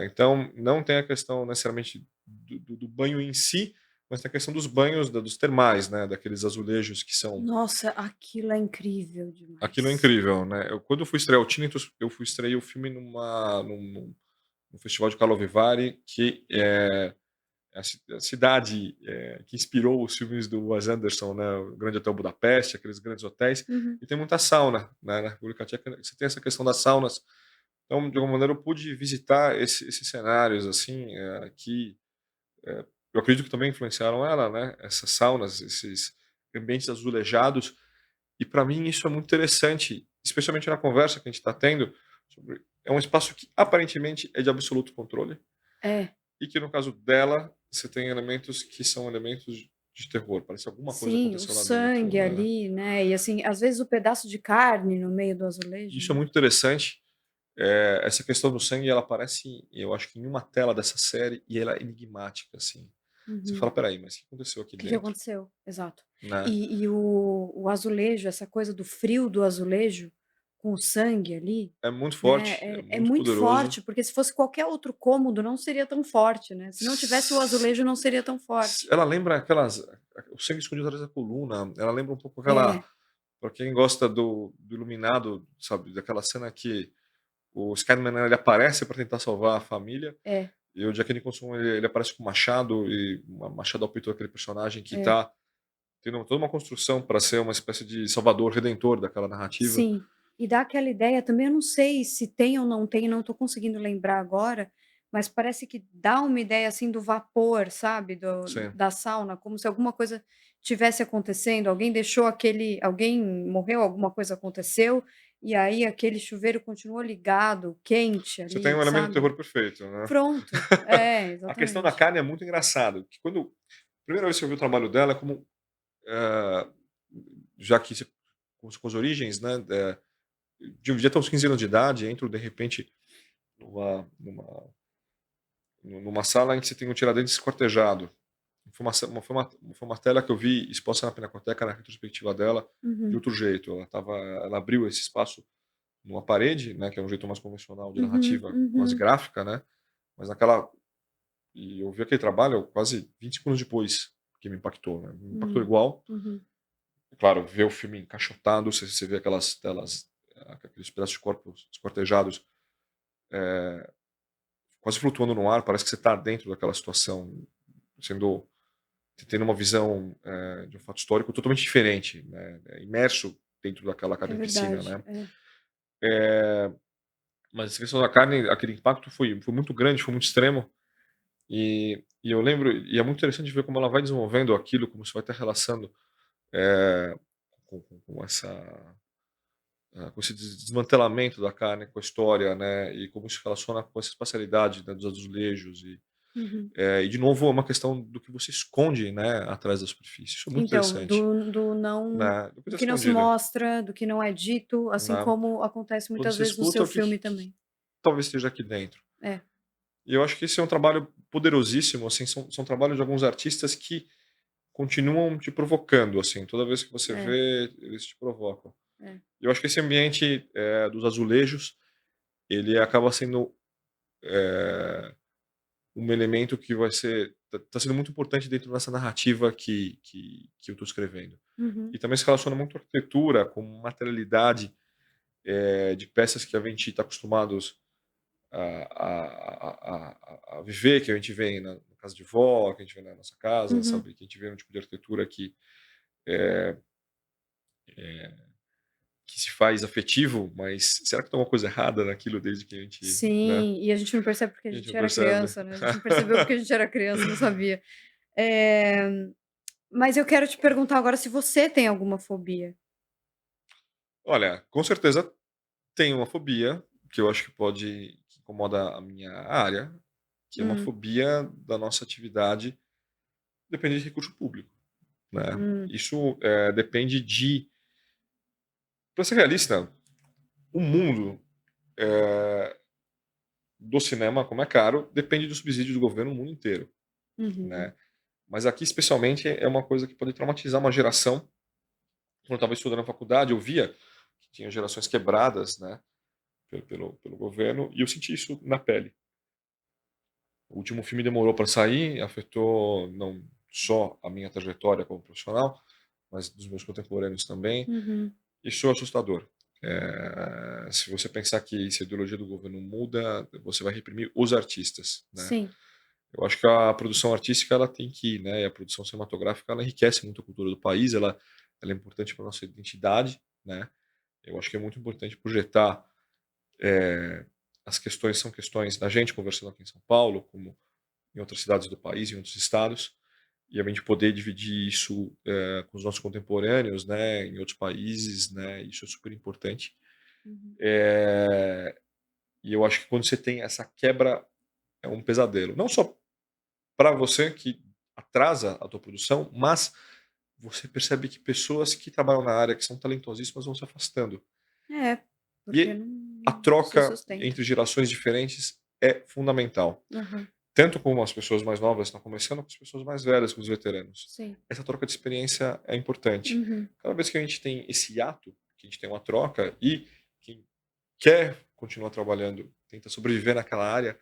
Então não tem a questão necessariamente do banho em si, mas tem a questão dos banhos dos termais, né, daqueles azulejos que são Nossa, aquilo é incrível aquilo é demais. incrível, né. Quando eu fui estrear o Tinnitus, eu fui estreei o filme num festival de Carlo Vivari, que é a cidade, que inspirou os filmes do Wes Anderson, né, o Grande Hotel Budapeste, aqueles grandes hotéis, Uhum. e tem muita sauna, né, na República Tcheca você tem essa questão das saunas. Então, de alguma maneira, eu pude visitar esses cenários, assim, que, eu acredito que também influenciaram ela, né, essas saunas, esses ambientes azulejados, e para mim isso é muito interessante, especialmente na conversa que a gente está tendo sobre é um espaço que aparentemente é de absoluto controle, É. e que no caso dela, você tem elementos que são elementos de terror, parece alguma coisa Sim, o aconteceu lá dentro, sangue né. ali, né, e assim, às vezes o pedaço de carne no meio do azulejo, Isso é né. muito interessante. Essa questão do sangue, ela aparece, eu acho que em uma tela dessa série, e ela é enigmática, assim. Você Uhum. fala: "Espera aí, mas o que aconteceu aqui O que que dentro?", aconteceu? Exato. né. E o azulejo, essa coisa do frio do azulejo com o sangue ali, É muito né, forte, é é muito muito poderoso. forte, porque se fosse qualquer outro cômodo não seria tão forte, né, se não tivesse o S azulejo não seria tão s forte. ela lembra aquelas o sangue escondido atrás da coluna, ela lembra um pouco aquela, É, pra quem gosta do Iluminado, sabe, daquela cena que o Scanman, ele aparece para tentar salvar a família, é, e o Jack Nicholson, ele aparece com um machado, e uma machado ao peito daquele personagem que é. tá tendo toda uma construção para ser uma espécie de salvador redentor daquela narrativa. Sim, e dá aquela ideia também, eu não sei se tem ou não tem, não estou conseguindo lembrar agora, mas parece que dá uma ideia, assim, do vapor, sabe, do Sim. da sauna, como se alguma coisa tivesse acontecendo, alguém morreu, alguma coisa aconteceu, e aí aquele chuveiro continuou ligado, quente Você tem ali, um elemento de sabe. terror perfeito, né. Pronto, é, A questão da exatamente. carne é muito engraçado, que quando primeira vez que eu vi o trabalho dela, é como, eh, já que você com as origens, né, devia ter uns 15 anos de idade, entro de repente numa numa numa sala em que você tem um Tiradentes esquartejado. Foi uma tela que eu vi exposta na Pinacoteca, na retrospectiva dela, de Uhum, outro jeito. Ela abriu esse espaço numa parede, né, que é um jeito mais convencional de uhum, narrativa, quase uhum, gráfica, né, mas naquela e eu vi aquele trabalho quase 25 anos depois, que me impactou, né, me impactou hum, igual. uhum. Claro, ver o filme encaixotado, você vê aquelas telas, aqueles pedaços de corpos esquartejados, quase flutuando no ar, parece que você está dentro daquela situação, sendo tendo uma visão, de um fato histórico totalmente diferente, né, imerso dentro daquela É carnificina, verdade, né. é. Eh, mas essa questão da carne, aquele impacto foi muito grande, foi muito extremo, e eu lembro e é muito interessante ver como ela vai desenvolvendo aquilo, como isso vai ter relação, eh, com essa com esse desmantelamento da carne com a história, né, e como isso se relaciona com essa espacialidade, né, dos azulejos Uhum. e de novo é uma questão do que você esconde, né, atrás da superfície. Isso é muito Então, interessante, do coisa que não se escondida, mostra, do que não é dito, assim né. como acontece Quando muitas você vezes no seu escuta, o que filme também. talvez esteja aqui dentro. É, E eu acho que esse é um trabalho poderosíssimo, assim, são trabalhos de alguns artistas que continuam te provocando, assim, toda vez que você é, vê, eles te provocam. é. E eu acho que esse ambiente, dos azulejos, ele acaba sendo, eh, um elemento que vai ser tá sendo muito importante dentro dessa narrativa que eu estou escrevendo. Uhum. E também se relaciona muito à arquitetura, com materialidade, de peças que a gente está acostumados a viver, que a gente vê na casa de vó, que a gente vê na nossa casa, Uhum. sabe, que a gente vê um tipo de arquitetura eh que se faz afetivo, mas será que tem alguma coisa errada naquilo desde que a gente, né, Sim, e a gente não percebe porque a que a gente gente não era percebe? criança, né, a gente não percebeu porque a gente era criança, não sabia. Eh, mas eu quero te perguntar agora se você tem alguma fobia. Olha, com certeza tem uma fobia, que eu acho que incomoda a minha área, que é uma Hum, fobia da nossa atividade depender de recurso público, né. hum, Isso, depende de para ser realista, o mundo, eh, do cinema, como é caro, depende do subsídio do governo no mundo inteiro, uhum. né. Mas aqui especialmente é uma coisa que pode traumatizar uma geração. Quando eu estava estudando na faculdade, eu via que tinha gerações quebradas, né, pelo governo, e eu senti isso na pele. O último filme demorou para sair, afetou não só a minha trajetória como profissional, mas dos meus contemporâneos também. Uhum. Isso é assustador. Se você pensar que se a ideologia do governo muda, você vai reprimir os artistas, né. Sim. Eu acho que a produção artística ela tem que ir, né, e a produção cinematográfica ela enriquece muito a cultura do país, ela é importante para nossa identidade, né. Eu acho que é muito importante projetar, as questões são questões da gente conversando aqui em São Paulo, como em outras cidades do país, em outros estados, e a gente poder dividir isso, com os nossos contemporâneos, né, em outros países, né, isso é super importante. Uhum. Eh, e eu acho que quando você tem essa quebra, é um pesadelo. Não só para você que atrasa a tua produção, mas você percebe que pessoas que trabalham na área, que são talentosíssimas, vão se afastando. É, porque E não a não se troca sustenta. entre gerações diferentes é fundamental. Aham. Tanto como as pessoas mais novas estão começando, com as pessoas mais velhas, com os veteranos. Sim. Essa troca de experiência é importante. Uhum. Cada vez que a gente tem esse ato, que a gente tem uma troca e quem quer continuar trabalhando, tenta sobreviver naquela área,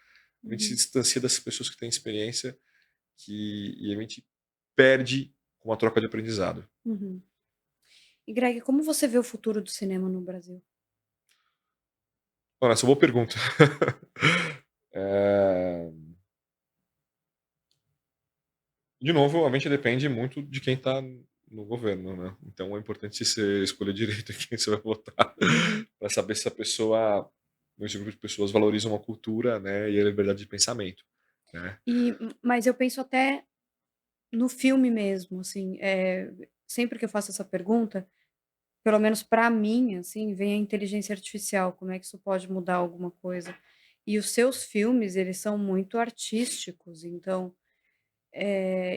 a gente se Uhum. distancia dessas pessoas que têm experiência e a gente perde com a troca de aprendizado. Uhum. E Greg, como você vê o futuro do cinema no Brasil? Olha, essa é uma boa pergunta. Eh, de novo, a gente depende muito de quem está no governo, né. Então é importante você escolher direito quem você vai votar, Uhum. para saber se a pessoa esse grupo de pessoas valorizam a cultura, né, e a liberdade de pensamento, né. Mas eu penso até no filme mesmo, assim, sempre que eu faço essa pergunta, pelo menos para mim, assim, vem a inteligência artificial, como é que isso pode mudar alguma coisa. E os seus filmes, eles são muito artísticos, então,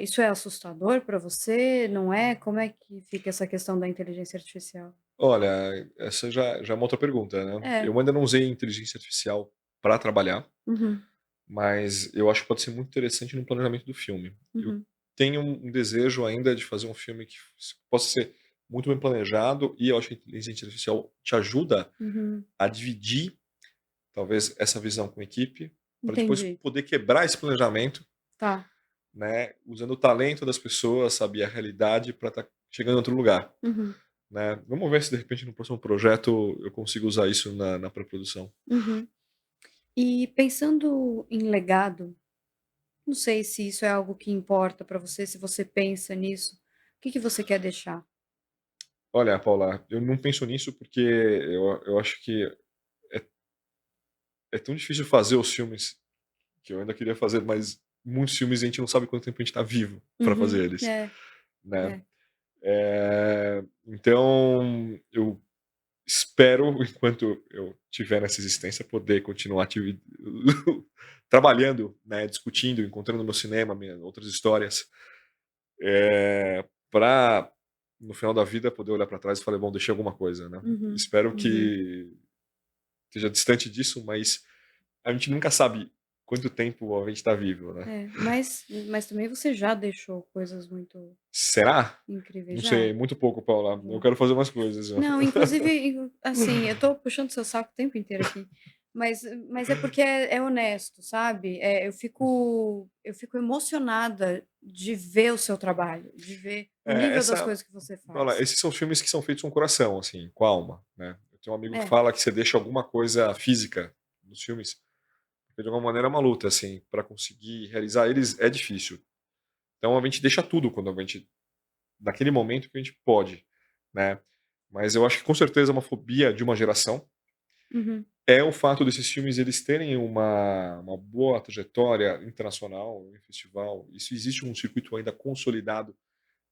isso é assustador para você, não é? Como é que fica essa questão da inteligência artificial? Olha, essa já é uma outra pergunta, né. É. Eu ainda não usei inteligência artificial para trabalhar, Uhum, mas eu acho que pode ser muito interessante no planejamento do filme. Eu uhum, tenho um desejo ainda de fazer um filme que possa ser muito bem planejado e eu acho que a inteligência artificial te ajuda uhum. a dividir, talvez, essa visão com a equipe, para depois Entendi. poder quebrar esse planejamento, Tá. né, usando o talento das pessoas, sabe, a realidade para estar chegando em outro lugar, Uhum, né. Vamos ver se de repente no próximo projeto eu consigo usar isso na pré-produção. uhum. E pensando em legado, não sei se isso é algo que importa para você, se você pensa nisso. O que que você quer deixar? Olha, Paula, eu não penso nisso porque eu acho que é é tão difícil fazer os filmes que eu ainda queria fazer, mas muitos filmes a gente não sabe quanto tempo a gente está vivo para Uhum. fazer eles, É, né. é. Então eu espero, enquanto eu tiver nessa existência, poder continuar trabalhando, né, discutindo, encontrando no cinema outras histórias, para no final da vida poder olhar para trás e falar: "Bom, deixei alguma coisa", né. Uhum, Espero uhum. que esteja distante disso, mas a gente nunca sabe quanto tempo a gente está vivo, né. É, mas também você já deixou coisas muito Será? incríveis, Não já, sei, muito pouco, Paula. Eu já. quero fazer mais coisas. Não, inclusive, assim, eu tô puxando seu saco o tempo inteiro aqui, mas é porque é honesto, sabe. Eu fico emocionada de ver o seu trabalho, de ver o nível das Essa coisas que você Paula, faz. esses são filmes que são feitos com o coração, assim, com a alma, né. Eu tenho um amigo que É. fala que você deixa alguma coisa física nos filmes, porque de alguma maneira é uma luta, assim, para conseguir realizar eles é difícil. Então a gente deixa tudo quando a gente naquele momento que a gente pode, né. Mas eu acho que com certeza é uma fobia de uma geração, Uhum. é o fato desses filmes eles terem uma boa trajetória internacional em festival. Isso existe um circuito ainda consolidado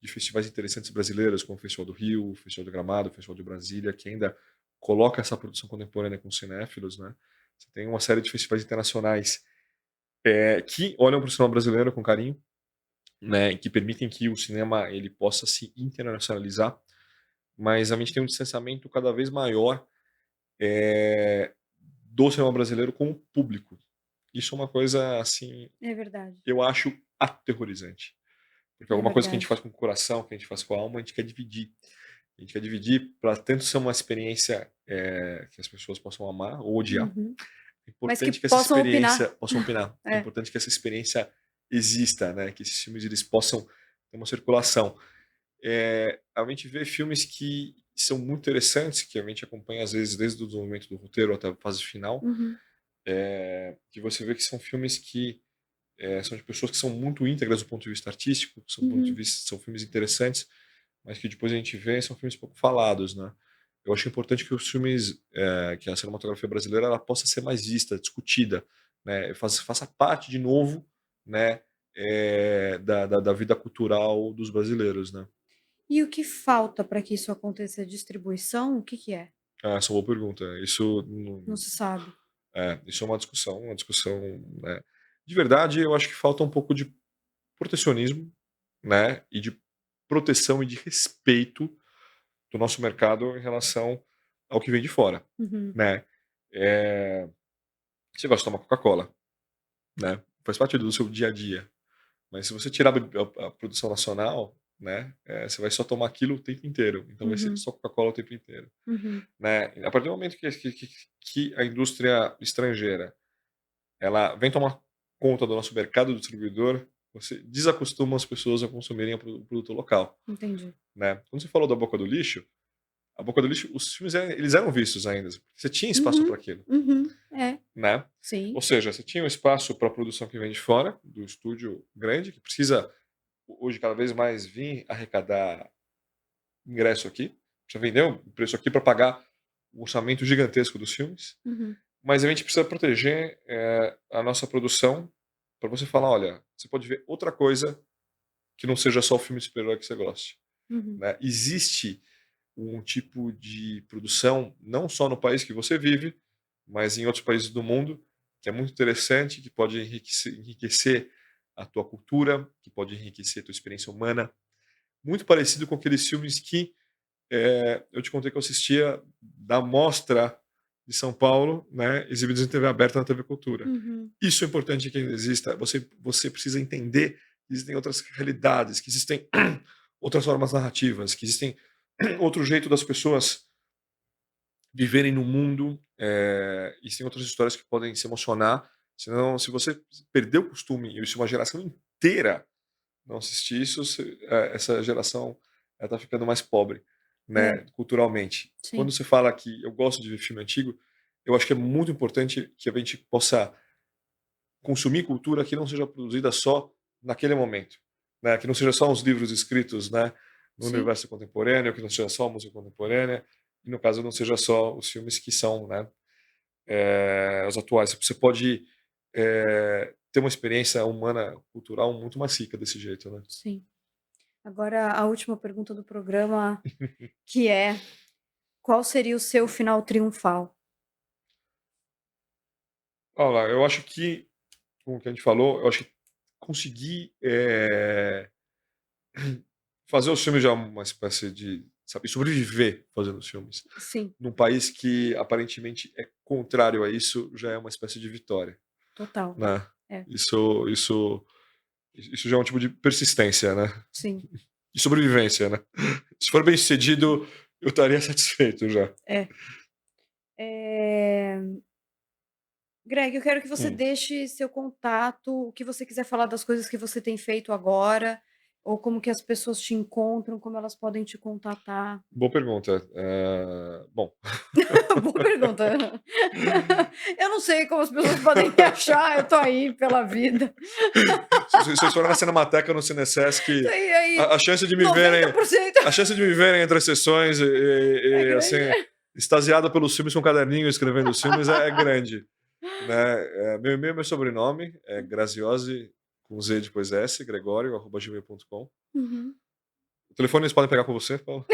de festivais interessantes brasileiros, como o Festival do Rio, o Festival de Gramado, o Festival de Brasília, que ainda coloca essa produção contemporânea com cinéfilos, né. Você tem uma série de festivais internacionais, que olham para o cinema brasileiro com carinho, né, e que permitem que o cinema ele possa se internacionalizar, mas a gente tem um distanciamento cada vez maior, eh, do cinema brasileiro com o público. Isso é uma coisa, assim, É verdade, eu acho aterrorizante, porque é alguma coisa que a gente verdade. faz com o coração, que a gente faz com a alma, a gente quer dividir. A gente quer dividir para tanto ser uma experiência, que as pessoas possam amar ou odiar. Uhum. É Mas que importante que essa possam experiência opinar. possam opinar. É É. importante que essa experiência exista, né, que esses filmes eles possam ter uma circulação. A gente vê filmes que são muito interessantes, que a gente acompanha às vezes desde o desenvolvimento do roteiro até a fase final, Uhum, que você vê que são filmes que, são de pessoas que são muito íntegras do ponto de vista artístico, uhum. são filmes interessantes, mas que depois a gente vê são filmes pouco falados, né. Eu acho importante que os filmes, que a cinematografia brasileira ela possa ser mais vista, discutida, né, faça parte de novo, né, da vida cultural dos brasileiros, né. E o que falta para que isso aconteça? A distribuição? O que que é? Ah, essa é uma boa pergunta. Isso Não se sabe. isso é uma discussão, né. De verdade, eu acho que falta um pouco de protecionismo, né, e de proteção e de respeito do nosso mercado em relação ao que vem de fora, Uhum. né. Eh, Você gosta de tomar Coca-Cola, né, faz parte do seu dia a dia, mas se você tirar a produção nacional, né, você vai só tomar aquilo o tempo inteiro, então vai ser Uhum, só Coca-Cola o tempo inteiro, uhum. né. A partir do momento que a indústria estrangeira, ela vem tomar conta do nosso mercado distribuidor, você desacostuma as pessoas a consumirem o produto local, Entendi. né. Quando você falou da Boca do Lixo, a Boca do Lixo, os filmes eles eram vistos ainda, você tinha espaço Uhum, para aquilo, uhum. É, né. Ou sim. seja, você tinha um espaço para produção que vem de fora, do estúdio grande, que precisa hoje cada vez mais vir arrecadar ingresso aqui, precisa vender o preço aqui para pagar o orçamento gigantesco dos filmes, Uhum, mas a gente precisa proteger, a nossa produção para você falar: "Olha, você pode ver outra coisa que não seja só o filme de super-herói que você goste", uhum. né. Existe um tipo de produção, não só no país que você vive, mas em outros países do mundo, que é muito interessante, que pode enriquecer a tua cultura, que pode enriquecer a tua experiência humana, muito parecido com aqueles filmes que, eu te contei que eu assistia da Mostra de São Paulo, né, exibidos em TV aberta na TV Cultura. Uhum. Isso é importante que ainda exista, você precisa entender que existem outras realidades, que existem outras formas narrativas, que existem outro jeito das pessoas viverem no mundo, e tem outras histórias que podem se emocionar, senão se você perder o costume, e se uma geração inteira não assistir isso, essa geração ela tá ficando mais pobre, É, né, culturalmente. Quando sim. você fala que eu gosto de ver filme antigo, eu acho que é muito importante que a gente possa consumir cultura que não seja produzida só naquele momento, né, que não seja só os livros escritos, né, no Sim. universo contemporâneo, que não seja só a música contemporânea, e no caso não seja só os filmes que são, né, os atuais. Você pode, ter uma experiência humana, cultural muito mais rica desse jeito, né. Sim. Agora a última pergunta do programa, que é: qual seria o seu final triunfal? Olha lá, eu acho que, como que a gente falou, eu acho que conseguir, fazer os filmes já uma espécie de, sabe, sobreviver fazendo os filmes, Sim, num país que aparentemente é contrário a isso, já é uma espécie de vitória, total. né. É, Isso isso isso já é um tipo de persistência, né, sim. de sobrevivência, né. Se for bem-sucedido, eu estaria satisfeito já. É. Eh, Greg, eu quero que você Hum, deixe seu contato, o que você quiser falar das coisas que você tem feito agora, ou como que as pessoas te encontram, como elas podem te contatar. boa pergunta. Bom, Boa pergunta. Eu não sei como as pessoas podem me achar, eu tô aí pela vida. se vocês forem na Cinemateca ou no Tô Cinesesc, aí a chance de me verem 90% entre as sessões é assim, grande. extasiado pelos filmes com caderninho, escrevendo os filmes, é grande, né. Meu e-mail é meu sobrenome, é Graziosi, com Z depois S, gregorio@gmail.com. Uhum. O telefone eles podem pegar com você, Paula?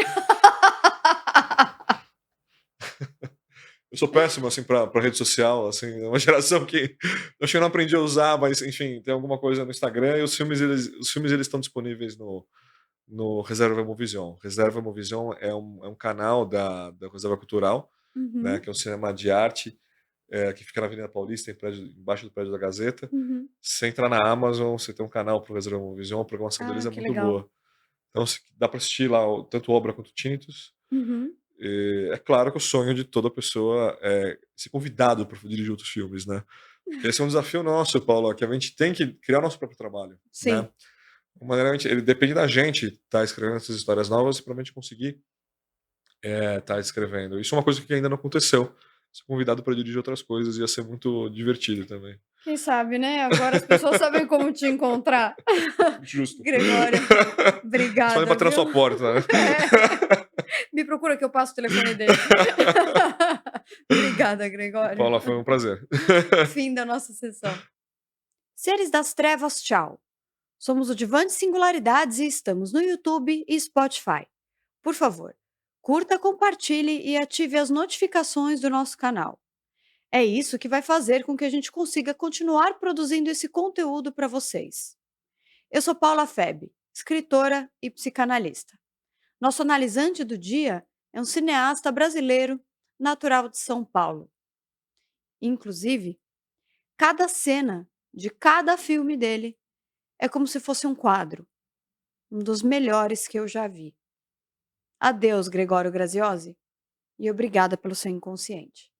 Eu sou péssimo, assim, pra rede social, assim, é uma geração que acho que eu não aprendi a usar, mas enfim, tem alguma coisa no Instagram e os filmes eles estão disponíveis no Reserva Movision. Reserva Movision é um canal da Reserva Cultural, né, Uhum, que é um cinema de arte, que fica na Avenida Paulista, embaixo do prédio da Gazeta. uhum. Se você entrar na Amazon, você tem um canal para o Reserva Movision, a programação deles Ah, é que muito legal. boa. Então dá para assistir lá tanto Obra quanto Tinnitus. Uhum. É claro que o sonho de toda pessoa é ser convidado para dirigir outros filmes, né. Esse é um desafio nosso, Paulo, que a gente tem que criar o nosso próprio trabalho, Sim, né. Uma maneira ele depende da gente estar escrevendo essas histórias novas para a gente conseguir, estar escrevendo. Isso é uma coisa que ainda não aconteceu. Ser convidado para dirigir outras coisas ia ser muito divertido também. quem sabe, né, agora as pessoas sabem como te encontrar. Justo. Gregório, Eles podem obrigada, bater na viu. sua porta, né. É, me procura que eu passo o telefone dele. Obrigada, Gregório. Paula, foi um prazer. Fim da nossa sessão. Seres das trevas, tchau. Somos o Divã de Singularidades e estamos no YouTube e Spotify. Por favor, curta, compartilhe e ative as notificações do nosso canal. É isso que vai fazer com que a gente consiga continuar produzindo esse conteúdo para vocês. Eu sou Paula Feb, escritora e psicanalista. Nosso analisante do dia é um cineasta brasileiro natural de São Paulo. Inclusive, cada cena de cada filme dele é como se fosse um quadro, um dos melhores que eu já vi. Adeus, Gregório Graziosi, e obrigada pelo seu inconsciente.